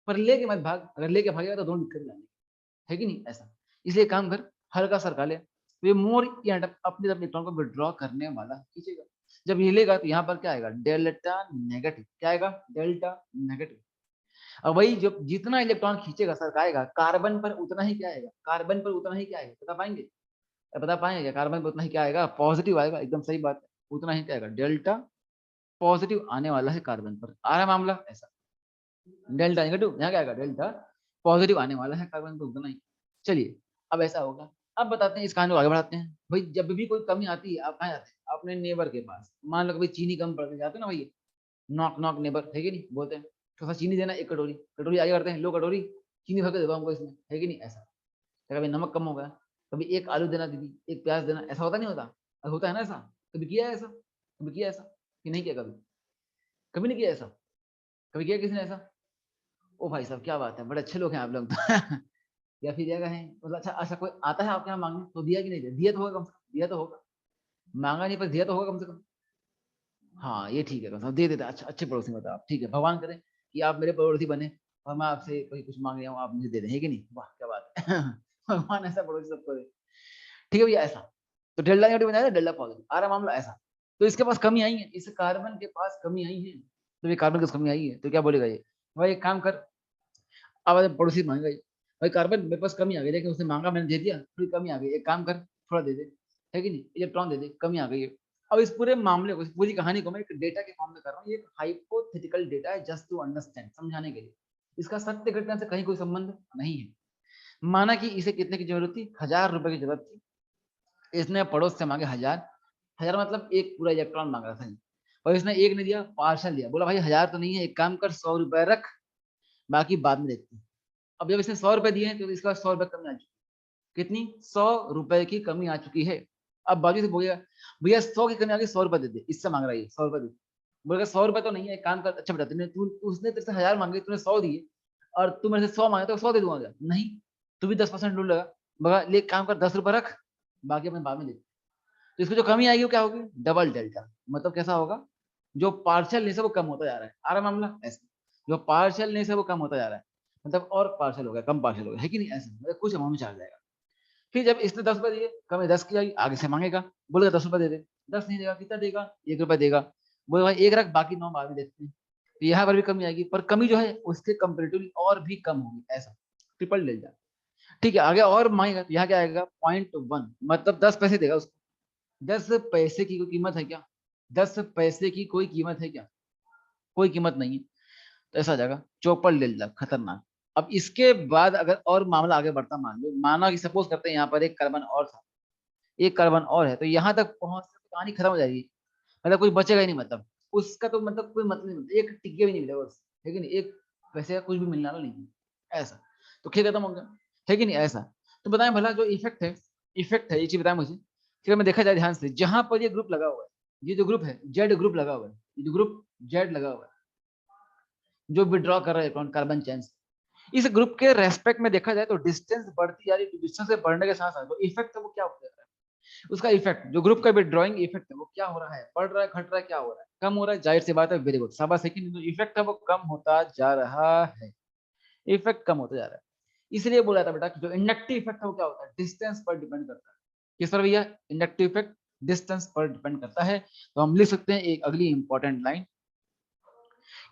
पर लेके मत भाग, अगर लेके भागेगा तो दोनों दिक्कत लाएंगे, है कि नहीं ऐसा। इसलिए काम कर, हल्का सरका ले, तो ये मोर या अपनी तरफ इलेक्ट्रॉन को विड्रॉ करने वाला खींचेगा। जब हिलेगा तो यहाँ पर क्या आएगा, डेल्टा नेगेटिव। क्या आएगा, डेल्टा नेगेटिव। अब वही जब जितना इलेक्ट्रॉन खींचेगा सरकाएगा, कार्बन पर उतना ही क्या आएगा, कार्बन पर उतना ही क्या आएगा, बता पाएंगे, बता पाएंगे क्या, कार्बन पर उतना ही क्या आएगा, पॉजिटिव आएगा, एकदम सही बात है, उतना ही क्या आएगा, डेल्टा पॉजिटिव आने वाला है कार्बन पर। आ रहा है मामला ऐसा, डेल्टा नेगेटिव, यहाँ क्या आएगा, डेल्टा पॉजिटिव आने वाला है कार्बन पर, उतना ही। चलिए अब ऐसा होगा। अब बताते हैं इस कहानी को आगे बढ़ाते हैं। भाई जब भी कोई कमी आती है आप कहाँ जाते हैं, अपने नेबर के पास। मान लो कभी चीनी कम पड़ जाते हैं ना भाई, नॉक नॉक नेबर, है कि नहीं, बोलते हैं थोड़ा सा चीनी देना, एक कटोरी, कटोरी आगे करते हैं, लो कटोरी चीनी भर के दे दो हमको इसमें, है कि नहीं ऐसा। कभी नमक कम हो गया, कभी एक आलू देना दीदी, एक प्याज देना, ऐसा होता नहीं होता, होता है ना ऐसा, कभी किया है ऐसा, कभी किया ऐसा कि नहीं किया, कभी कभी नहीं किया ऐसा, कभी किया किसी ने ऐसा। ओ भाई साहब क्या बात है, बड़े अच्छे लोग हैं आप लोग तो या फिर जगह है मतलब, अच्छा अच्छा कोई आता है आपके यहाँ मांगने तो दिया कि नहीं दिया, दिया तो होगा कम से कम, दिया तो होगा, मांगा नहीं पर दिया तो होगा कम से कम। हाँ ये ठीक है, कम से कम दे देते, अच्छा अच्छे पड़ोसी बताओ आप, ठीक है, भगवान करे कि आप मेरे पड़ोसी बने और मैं आपसे कोई कुछ मांग रहा हूँ आप मुझे दे दें, है कि नहीं, वाह क्या बात है भगवान ऐसा पड़ोसी सबको दे। ठीक है भैया ऐसा, तो डेल्टा नेगेटिव बनाया, डेल्टा पॉजिटिव आ रहा मामला ऐसा। तो इसके पास कमी आई है, इस कार्बन के पास कमी आई है, तो ये कार्बन की कमी आई है तो क्या बोलेगा ये, भाई एक काम कर, अब पड़ोसी मांगेगा ये, भाई कार्बन मेरे पास कमी आ गई, लेकिन उसने मांगा मैंने दे दिया, थोड़ी कमी आ गई, एक काम कर थोड़ा दे दे, है कि नहीं, इलेक्ट्रॉन दे दे, कमी आ गई है। अब इस पूरे मामले को, इस पूरी कहानी को मैं एक डेटा के फॉर्म में कर रहा हूँ, ये एक हाइपोथेटिकल डेटा है, जस्ट टू अंडरस्टैंड, समझाने के लिए। इसका सत्य घटना से कहीं कोई संबंध नहीं है। माना कि इसे कितने की जरूरत थी, 1000 रुपए की जरूरत थी, इसने पड़ोस से मांगे 1000, 1000 मतलब एक पूरा इलेक्ट्रॉन मांग रहा था, और इसने एक नहीं दिया, पार्सल दिया, बोला भाई 1000 तो नहीं है, एक काम कर 100 रुपए रख, बाकी बाद में देखते हैं। अब जब इसने 100 रुपए दिए हैं तो इसका 100 रुपए कमी आ चुकी, कितनी, 100 रुपए की कमी आ चुकी है। अब बाजू से बोलेगा भैया 100 की कमी आ गई, 100 रुपए दे दे, इससे मांग रहा है 100 रुपए दे दे, बोलेगा 100 रुपए तो नहीं है, एक काम कर, अच्छा बेटा तूने तू उसने तेरे से 1000 मांगे, तूने 100 दिए, और तू मेरे से 100 मांगे तो 100 दे दूंगा क्या, नहीं, तू भी 10% लूट लगा, बगा ले काम कर, 10 रुपए रख, बाकी अपने बाद में देते। तो इसमें जो कमी आएगी वो क्या होगी, डबल डेल्टा, मतलब कैसा होगा, जो पार्शियल से वो कम होता जा रहा है, आ रहा मामला ऐसा, जो पार्शियल से वो कम होता जा रहा है, मतलब और पार्शियल हो गया, कम पार्शियल हो गया, है कि नहीं ऐसा, मतलब कुछ अमाउंट में चला जाएगा। फिर जब इसने 10 रुपए दिए, कमी 10 की आई, आगे से मांगेगा, बोलेगा 10 रुपए दे दे, 10 नहीं देगा, कितना देगा, 1 रुपए देगा, बोले भाई एक रख, बाकी 9 बाद में देखते हैं। तो यहाँ पर भी कमी आएगी, पर कमी जो है उसके कंपेरेटिवली और भी कम होगी, ऐसा ट्रिपल डेल्टा। ठीक है, आगे और मांगेगा तो यहाँ क्या आएगा, 0.1, मतलब 10 पैसे देगा उसको। 10 पैसे की कोई कीमत है क्या, 10 पैसे की कोई कीमत है क्या, कोई कीमत नहीं है। तो ऐसा आ जाएगा चौपल डेल्टा, खतरनाक। अब इसके बाद अगर और मामला आगे बढ़ता, मान लो, माना कि सपोज करते हैं यहाँ पर एक कार्बन और था, एक कार्बन और है, तो यहाँ तक पहुंचने की कहानी खत्म हो जाएगी, मतलब कुछ बचेगा ही नहीं, मतलब उसका तो मतलब कोई मतलब नहीं, एक टिकिया भी नहीं मिलेगा उससे, लेकिन एक पैसे का कुछ भी मिलने वाला नहीं है ऐसा, तो खेल खत्म हो गया, है कि नहीं ऐसा। तो बताएं भला जो इफेक्ट है, इफेक्ट है ये चीज बताएं मुझे, फिर मैं देखा जाए ध्यान से, जहां पर ये ग्रुप लगा हुआ है, ये जो ग्रुप है जेड ग्रुप लगा हुआ है, ये जो ग्रुप जेड लगा हुआ है, जो विड्रॉ कर रहा है इलेक्ट्रॉन कार्बन चेन से, इस ग्रुप के रेस्पेक्ट में देखा जाए तो डिस्टेंस बढ़ती जा रही है, डिस्टेंस से बढ़ने के साथ साथ जो इफेक्ट है वो क्या होता है, उसका इफेक्ट, जो ग्रुप का विड्रॉइंग इफेक्ट है वो क्या हो रहा है, बढ़ रहा है, घट रहा है, क्या हो रहा है, कम हो रहा है, जाहिर सी बात है, वेरी गुड, शाबाश, है कि नहीं, जो इफेक्ट है वो कम होता जा रहा है, इफेक्ट कम होता जा रहा है। इसलिए बोला था बेटा कि जो इंडक्टिव इफेक्ट है वो क्या होता है, डिस्टेंस पर डिपेंड करता है, किस पर भैया, इंडक्टिव इफेक्ट डिस्टेंस पर डिपेंड करता है। तो हम लिख सकते हैं एक अगली important line,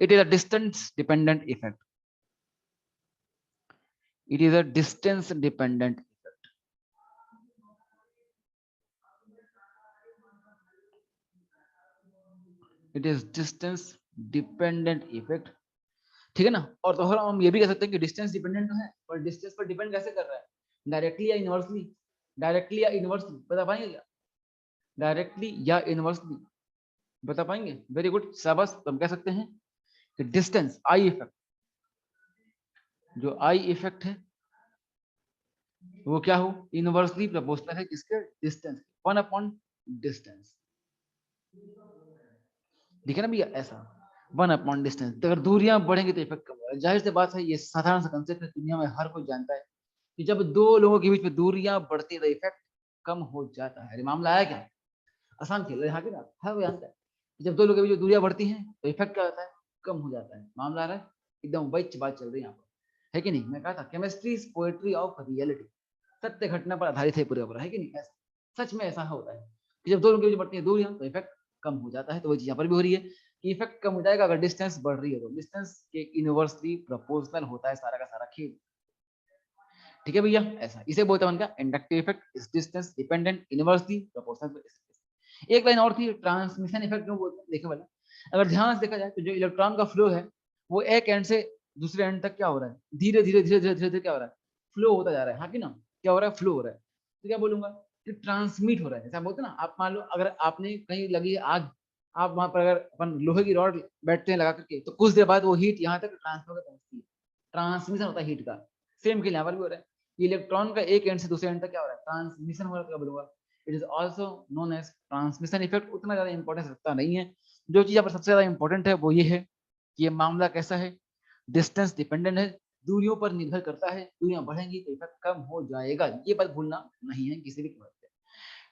it is a distance dependent effect, it is a distance dependent effect, it is distance dependent effect, ठीक है ना। और तो हम ये भी कह सकते हैं कि डिस्टेंस डिपेंडेंट है, पर डिस्टेंस पर डिपेंड कैसे कर रहा है, डायरेक्टली या इनवर्सली, डायरेक्टली या इनवर्सली बता पाएंगे क्या, डायरेक्टली या इनवर्सली बता पाएंगे, वेरी गुड शाबाश। तो हम कह सकते हैं कि डिस्टेंस आई इफेक्ट, जो आई इफेक्ट है वो क्या हो, इनवर्सली प्रोपोर्शनल है किसके, डिस्टेंस, 1/डिस्टेंस, ठीक है ना भैया ऐसा। One upon distance. तो अगर दूरियां बढ़ेंगी तो इफेक्ट कम होगा। जाहिर सी बात है, ये साधारण सा कंसेप्ट है, दुनिया में हर कोई जानता है कि जब दो लोगों के बीच में दूरियां बढ़ती है तो इफेक्ट कम हो जाता है। अरे मामला आया क्या? आसान खेल रहे हैं, हर कोई जानता है कि जब दो लोगों के बीच में दूरियां बढ़ती हैं तो इफेक्ट क्या होता है? कम हो जाता है। मामला आ रहा है, एकदम वही बात चल रही है यहाँ पर, है कि नहीं? मैं कहा था chemistry is poetry of reality, सत्य घटना पर आधारित है पूरा पूरा, है कि नहीं? ऐसा सच में ऐसा होता है कि जब दो लोगों के बीच बढ़ती है दूरियां तो इफेक्ट कम हो जाता है। तो वही चीज यहाँ पर भी हो रही है कि इफेक्ट कम हो जाएगा अगर डिस्टेंस बढ़ रही है। तो डिस्टेंस के इनवर्सली प्रोपोर्शनल होता है सारा का सारा खेल। ठीक है भैया, ऐसा इसे बोलते हैं उनका inductive effect is distance dependent inversely proportional to space. एक लाइन और थी, ट्रांसमिशन इफेक्ट क्यों बोलते हैं, देखो वाला। अगर ध्यान से देखा जाए तो जो इलेक्ट्रॉन का फ्लो है वो एक एंड से दूसरे एंड तक क्या हो रहा है? धीरे धीरे धीरे धीरे धीरे धीरे क्या हो रहा है? फ्लो होता जा रहा है, हाँ कि ना? क्या हो रहा है? फ्लो हो रहा है। तो क्या बोलूंगा कि ट्रांसमिट हो रहा है। जैसा बोलते हैं ना, आप मान लो अगर आपने कहीं लगी आग, आप वहां पर अगर अपन लोहे की रॉड बैठते हैं लगा करके, तो कुछ देर बाद वो हीट यहाँ तक ट्रांसफर होकर पहुंचती है, ट्रांसमिशन होता है हीट का। सेम खेल यहाँ पर भी हो रहा है, इलेक्ट्रॉन का एक एंड से दूसरे एंड तक क्या हो रहा है? ट्रांसमिशन हो रहा है। क्या बोलूंगा? It is also known as transmission effect. उतना ज्यादा इंपॉर्टेंस रखता नहीं है। जो चीज यहाँ पर सबसे ज्यादा इंपॉर्टेंट है वो ये है कि ये मामला कैसा है? डिस्टेंस डिपेंडेंट है, दूरियों पर निर्भर करता है। दूरियां बढ़ेंगी तो इफेक्ट कम हो जाएगा, ये बात भूलना नहीं है किसी भी कीमत पे।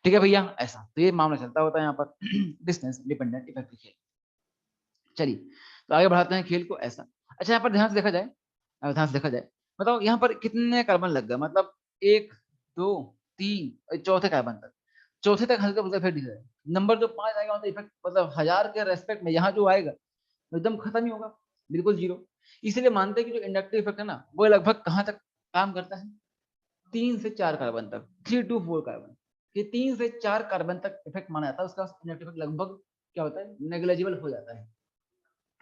ठीक है भैया, ऐसा तो ये मामला चलता होता है यहाँ पर डिस्टेंस डिपेंडेंट इफेक्ट खेल। चलिए तो आगे बढ़ाते हैं खेल को, ऐसा। अच्छा, यहाँ पर ध्यान से देखा जाए, ध्यान से देखा जाए, बताओ यहाँ पर कितने कार्बन लग गए? मतलब एक, दो, तीन, चौथे कार्बन तक, चौथे तक हल्का फुल्का इफेक्ट दिख रहा है। नंबर जो 5 आएगा मतलब इफेक्ट, मतलब 1000 के रेस्पेक्ट में यहाँ जो आएगा एकदम खत्म ही होगा, बिल्कुल जीरो। इसलिए मानते हैं कि जो इंडक्टिव इफेक्ट है ना, वो लगभग कहाँ तक काम करता है? 3 से 4 कार्बन तक, 3 to 4 कार्बन। ये 3 से 4 कार्बन तक इफेक्ट माना जाता है, उसका इंडक्टिव इफेक्ट लगभग क्या होता है? नेग्लेजिबल हो जाता है।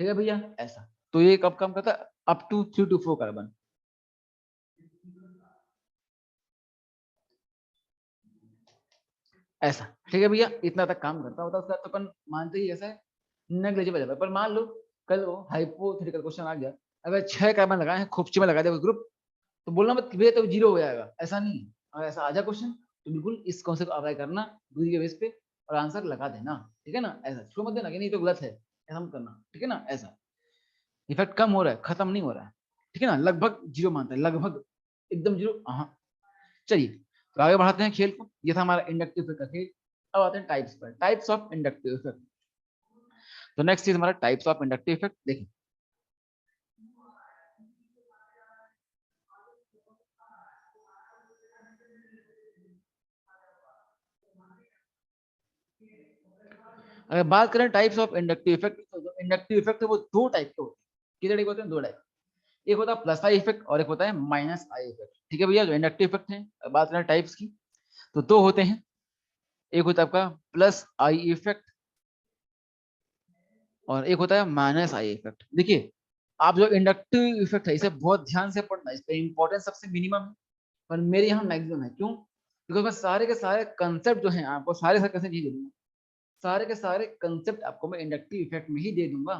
ठीक है भैया, ऐसा। तो ये कब काम करता है? अप टू 3 to 4 कार्बन, ऐसा। ठीक है भैया, इतना तक काम करता होता है। उसका तो अपन मानते ही ऐसा है, नेग्लेजिबल है। पर मान लो कल वो हाइपोथेटिकल क्वेश्चन आ गया, अगर 6 कार्बन लगाए हैं, खोपची में लगा दिया ग्रुप, तो बोलना मत भैया तो जीरो हो जाएगा, ऐसा नहीं। अगर ऐसा आ जाए क्वेश्चन तो बिल्कुल इस कॉन्सेप्ट को अप्लाई करना दूरी के बेस पे और आंसर लगा देना। ठीक है ना? ऐसा छोड़ मत देना कि नहीं तो गलत है, ऐसा मत करना। ठीक है ना? ऐसा इफेक्ट कम हो रहा है, खत्म नहीं हो रहा है। ठीक है ना? लगभग जीरो मानते हैं, लगभग एकदम जीरो, हाँ। चलिए तो आगे बढ़ाते हैं खेल को। ये था हमारा इंडक्टिव इफेक्ट का खेल। अब आते हैं टाइप्स पर, टाइप्स ऑफ इंडक्टिव इफेक्ट। तो नेक्स्ट चीज हमारा टाइप्स ऑफ इंडक्टिव इफेक्ट, देखिए। अगर बात करें टाइप्स ऑफ इंडक्टिव इफेक्ट, तो इंडक्टिव इफेक्ट है वो दो टाइप के होते हैं। कितने टाइप होते हैं? दो टाइप। एक होता है प्लस आई इफेक्ट और एक होता है माइनस आई इफेक्ट। ठीक है भैया, जो इंडक्टिव इफेक्ट है, बात करें टाइप्स की, तो दो होते हैं। एक होता है आपका प्लस आई इफेक्ट और एक होता है माइनस आई इफेक्ट। देखिए, आप जो इंडक्टिव इफेक्ट है इसे बहुत ध्यान से पढ़ना, इस पे इंपॉर्टेंस सबसे मिनिमम है, पर मेरे यहाँ मैक्सिमम है। क्यों? बिकॉज मैं सारे के सारे कंसेप्ट जो हैं आपको सारे सारे कैसे नहीं दे दूंगा, सारे के सारे कंसेप्ट आपको मैं इंडक्टिव इफेक्ट में ही दे दूंगा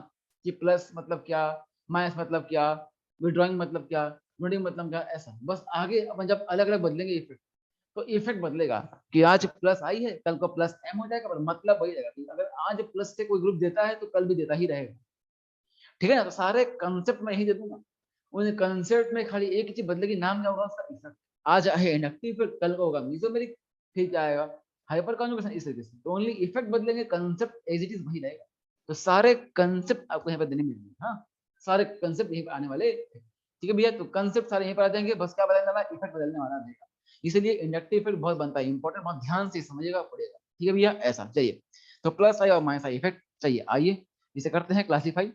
कि प्लस मतलब क्या, माइनस मतलब क्या, विड्रॉइंग मतलब क्या, नोडिंग मतलब क्या, ऐसा। बस आगे अपन जब अलग अलग बदलेंगे इफेक्ट तो इफेक्ट बदलेगा कि आज प्लस आई है कल को प्लस एम हो जाएगा, पर मतलब वही रहेगा कि अगर आज प्लस से कोई ग्रुप देता है तो कल भी देता ही रहेगा। ठीक है ना? तो सारे कंसेप्ट में ही दे दूंगा। उन कंसेप्ट में खाली एक ही चीज बदलेगी, नाम क्या होगा उसका? इफेक्ट। आज है इंडक्टिव इफेक्ट, कल को होगा मीसोमेरिक, फिर क्या आएगा? हाइपर कॉन्जुगेशन, इस तरीके से। तो ओनली इफेक्ट बदलेंगे, कंसेप्ट एज इट इज वही रहेगा। तो सारे कंसेप्ट आपको यहाँ पर देने मिलेंगे, हाँ, सारे कंसेप्ट यहीं पर आने वाले। ठीक है भैया, तो कंसेप्ट सारे यहीं पर आ जाएंगे, बस क्या बदलने वाला? इफेक्ट बदलने वाला रहेगा। इसलिए इंडक्टिव इफेक्ट बहुत बनता है, इंपॉर्टेंट, बहुत ध्यान से समझिएगा पड़ेगा। ठीक है भैया, ऐसा। चाहिए तो प्लस आई और माइनस आई इफेक्ट चाहिए। आइए इसे करते हैं क्लासीफाई।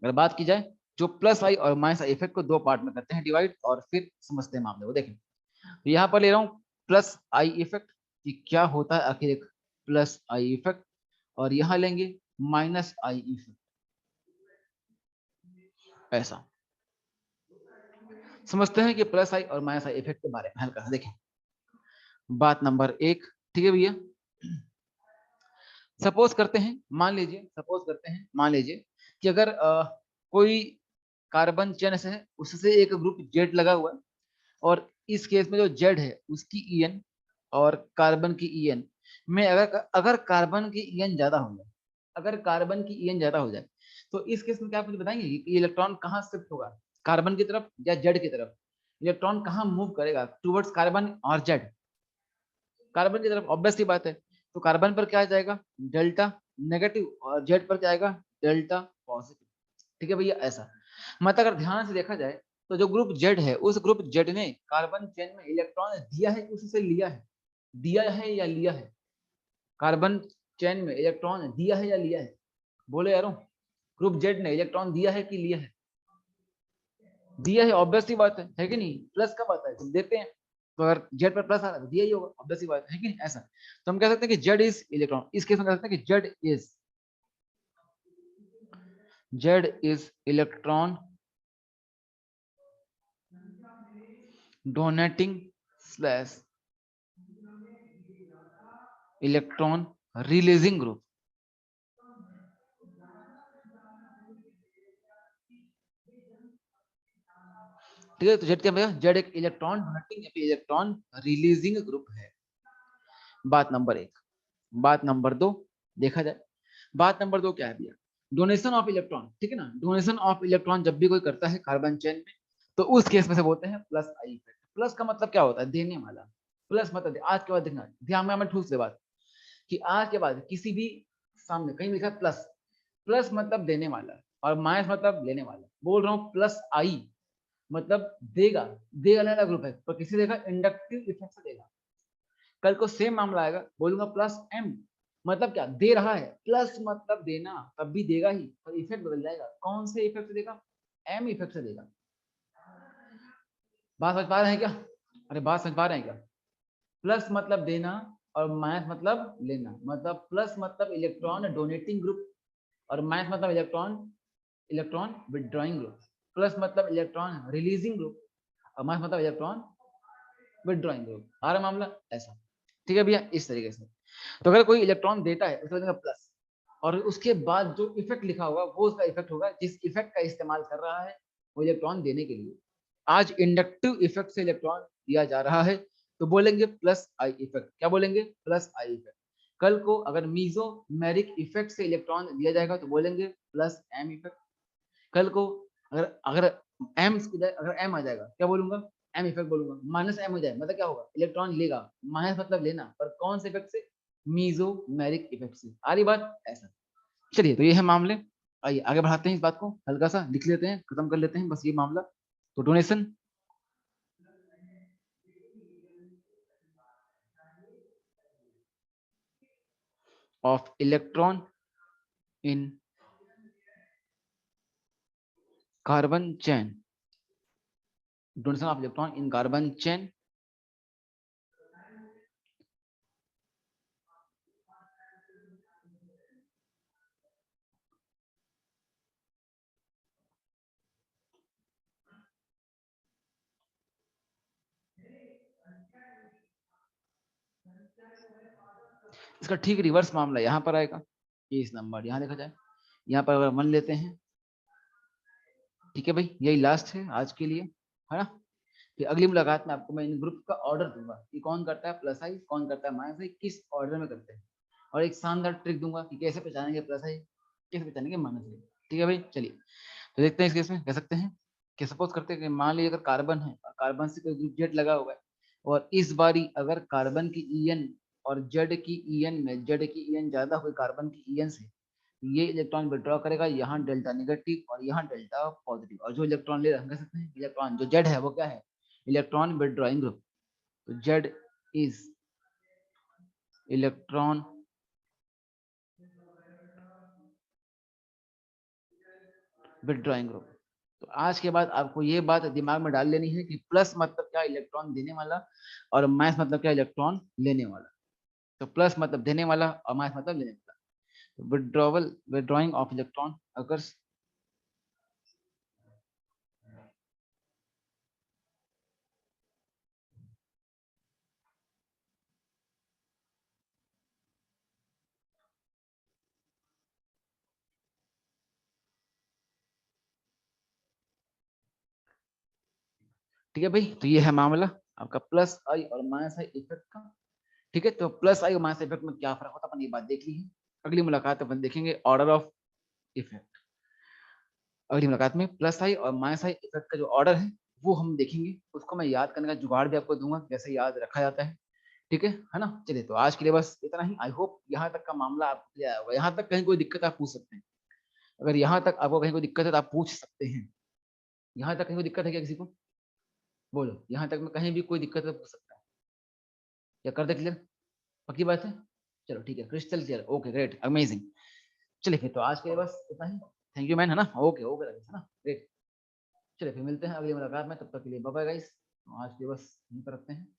अगर बात की जाए, जो प्लस आई और माइनस आई इफेक्ट को दो पार्ट में करते हैं डिवाइड, और फिर समझते हैं मामले को। देखें तो यहाँ पर ले रहा हूँ प्लस आई इफेक्ट कि क्या होता है आखिर एक प्लस आई इफेक्ट, और यहाँ लेंगे माइनस आई इफेक्ट, ऐसा। समझते हैं कि प्लस आई और माइनस आई इफेक्ट के बारे में हल्का सा देखें। बात नंबर 1, ठीक है भैया। सपोज करते हैं, मान लीजिए, सपोज करते हैं, मान लीजिए कि अगर कोई कार्बन चेन है उससे एक ग्रुप जेड लगा हुआ है, और इस केस में जो जेड है उसकी ईएन और कार्बन की ईएन में अगर अगर कार्बन की ईएन ज्यादा हो जाए, अगर कार्बन की ईएन ज्यादा हो जाए तो इस केस में क्या आप मुझे बताएंगे कि इलेक्ट्रॉन कहाँ शिफ्ट होगा, कार्बन की तरफ या जेड की तरफ? इलेक्ट्रॉन कहाँ मूव करेगा टुवर्ड्स कार्बन और जेड? कार्बन की तरफ, ऑब्वियस सी बात है। तो कार्बन पर क्या आ जाएगा, डेल्टा नेगेटिव, और जेड पर क्या आएगा, डेल्टा पॉजिटिव। ठीक है भैया, ऐसा मतलब अगर ध्यान से देखा जाए तो जो ग्रुप जेड है उस ग्रुप जेड ने कार्बन चेन में इलेक्ट्रॉन दिया है कि उससे लिया है? दिया है या लिया है? कार्बन चेन में इलेक्ट्रॉन दिया है या लिया है? बोले यारो, ग्रुप जेड ने इलेक्ट्रॉन दिया है कि लिया है? दिया है, ऑब्वियस सी बात है कि नहीं? प्लस कब आता है, जब देते हैं। तो अगर जेड पर प्लस आ रहा है तो दिया ही होगा, ऑब्वियस सी बात है कि नहीं? ऐसा तो हम कह सकते हैं कि जेड इज इलेक्ट्रॉन, इस केस में कह सकते हैं कि Z is electron donating slash electron releasing group. ठीक है, तो जेड क्या भैया, जेड एक इलेक्ट्रॉन डोनेटिंग या इलेक्ट्रॉन रिलीजिंग ग्रुप है। बात नंबर एक। बात नंबर दो देखा जाए, बात नंबर दो क्या है भैया, डोनेशन ऑफ इलेक्ट्रॉन। ठीक है ना, डोनेशन ऑफ इलेक्ट्रॉन जब भी कोई करता है कार्बन चेन में तो उस केस में से बोलते हैं प्लस आई इफेक्ट। प्लस का मतलब क्या होता है, देने वाला। प्लस मतलब आज के बाद देखना ध्यान में, हमें ठूस से बात कि आज के बाद किसी भी सामने कहीं लिखा प्लस, प्लस मतलब देने वाला और माइनस मतलब लेने वाला। बोल रहा हूँ प्लस आई मतलब देगा, दे वाला ग्रुप है, पर किसी देगा इंडक्टिव इफेक्ट से देगा। कल को सेम मामला आएगा, बोलूंगा प्लस एम मतलब क्या, दे रहा है, प्लस मतलब देना, तब भी देगा ही, पर इफेक्ट बदल जाएगा। कौन से इफेक्ट से देगा, एम इफेक्ट से देगा। बात समझ पा रहे हैं क्या? अरे बात समझ पा रहे हैं क्या? प्लस मतलब देना और माइनस मतलब लेना। मतलब प्लस मतलब इलेक्ट्रॉन डोनेटिंग ग्रुप और माइनस मतलब electron electron withdrawing group. Plus मतलब इलेक्ट्रॉन रिलीजिंग ग्रुप और माइनस मतलब इलेक्ट्रॉन विदड्रॉइंग ग्रुप। आ रहा मामला ऐसा? ठीक है भैया, इस तरीके से। तो अगर कोई इलेक्ट्रॉन देता है उसका प्लस, और उसके बाद जो इफेक्ट लिखा होगा वो उसका इफेक्ट होगा, जिस इफेक्ट का इस्तेमाल कर रहा है वो इलेक्ट्रॉन देने के लिए। आज इंडक्टिव इफेक्ट से इलेक्ट्रॉन दिया जा रहा है तो बोलेंगे प्लस आई इफेक्ट। क्या बोलेंगे, प्लस आई इफेक्ट। कल को अगर मीजोमेरिक इफेक्ट से इलेक्ट्रॉन दिया जाएगा तो बोलेंगे प्लस एम इफेक्ट। कल को अगर अगर एम अगर एम आ जाएगा क्या बोलूंगा, एम इफेक्ट बोलूंगा। माइनस एम हो जाए मतलब क्या होगा, इलेक्ट्रॉन लेगा, माइनस मतलब लेना, पर कौन से इफेक्ट से, मीजोमेरिक इफेक्ट से। आ रही बात ऐसा? चलिए, तो ये है मामले। आइए आगे बढ़ाते हैं, इस बात को हल्का सा लिख लेते हैं, खत्म कर लेते हैं बस ये मामला। तो donation of electron in carbon chain, donation of electron in carbon chain इसका ठीक रिवर्स मामला यहाँ पर आएगा। ये इस नंबर यहाँ देखा जाए, यहाँ पर अगर 1 लेते हैं, ठीक है भाई, यही लास्ट है आज के लिए, है ना? फिर अगली मुलाकात में आपको मैं इन ग्रुप का ऑर्डर दूंगा कि कौन करता है प्लस आई, कौन करता है माइनस आई, किस ऑर्डर में करते हैं, और एक शानदार ट्रिक दूंगा कि कैसे पहचानेंगे प्लस आई, कैसे पहचानेंगे माइनस आई। ठीक है भाई, चलिए तो देखते हैं इस केस में कह सकते हैं कि सपोज करते हैं कि मान लीजिए अगर कार्बन है और कार्बन से कोई ग्रुप जेड लगा हुआ है, और इस बारी अगर कार्बन की ईएन और जेड की ईएन में जेड की ईएन ज्यादा हुई कार्बन की ईएन से, ये इलेक्ट्रॉन विड्रॉ करेगा, यहाँ डेल्टा नेगेटिव और यहाँ डेल्टा पॉजिटिव, और जो इलेक्ट्रॉन ले रहा है कह सकते हैं इलेक्ट्रॉन जो जेड है वो क्या है, इलेक्ट्रॉन विड्रॉइंग ग्रुप। तो Z is electron withdrawing group. तो आज के बाद आपको ये बात दिमाग में डाल लेनी है कि प्लस मतलब क्या, इलेक्ट्रॉन देने वाला, और माइनस मतलब क्या, इलेक्ट्रॉन लेने वाला। तो प्लस मतलब देने वाला और माइनस मतलब लेने वाला। तो विड्रॉवल विड्रॉइंग ऑफ इलेक्ट्रॉन अगर, ठीक है भाई, तो ये है मामला आपका प्लस आई और माइनस आई इफेक्ट का। ठीक है, तो प्लस आई और माइनस इफेक्ट में क्या फर्क होता है अपन ये बात देख ली है। अगली मुलाकात अपन देखेंगे ऑर्डर ऑफ इफेक्ट। अगली मुलाकात में प्लस आई और माइनस आई इफेक्ट का जो ऑर्डर है वो हम देखेंगे, उसको मैं याद करने का जुगाड़ भी आपको दूंगा कैसे याद रखा जाता है। ठीक है ना। चलिए तो आज के लिए बस इतना ही। आई होप यहाँ तक का मामला आपको क्लियर आया होगा। यहाँ तक कहीं कोई दिक्कत आप पूछ सकते हैं। अगर यहाँ तक आपको कहीं कोई दिक्कत है तो आप पूछ सकते हैं। यहाँ तक कहीं कोई दिक्कत है क्या किसी को? बोलो, यहाँ तक में कहीं भी कोई दिक्कत है तो पूछ सकता है। या कर दे क्लियर? पक्की बात है। चलो ठीक है, crystal clear, okay great amazing. चलिए फिर तो आज के लिए बस इतना ही। थैंक यू मैन, है ना। ओके ओके है ना, ग्रेट। चलिए फिर मिलते हैं अगली मुलाकात में, तब तक के लिए बाय बाय गाइस। आज के लिए बस यहीं पर रखते हैं।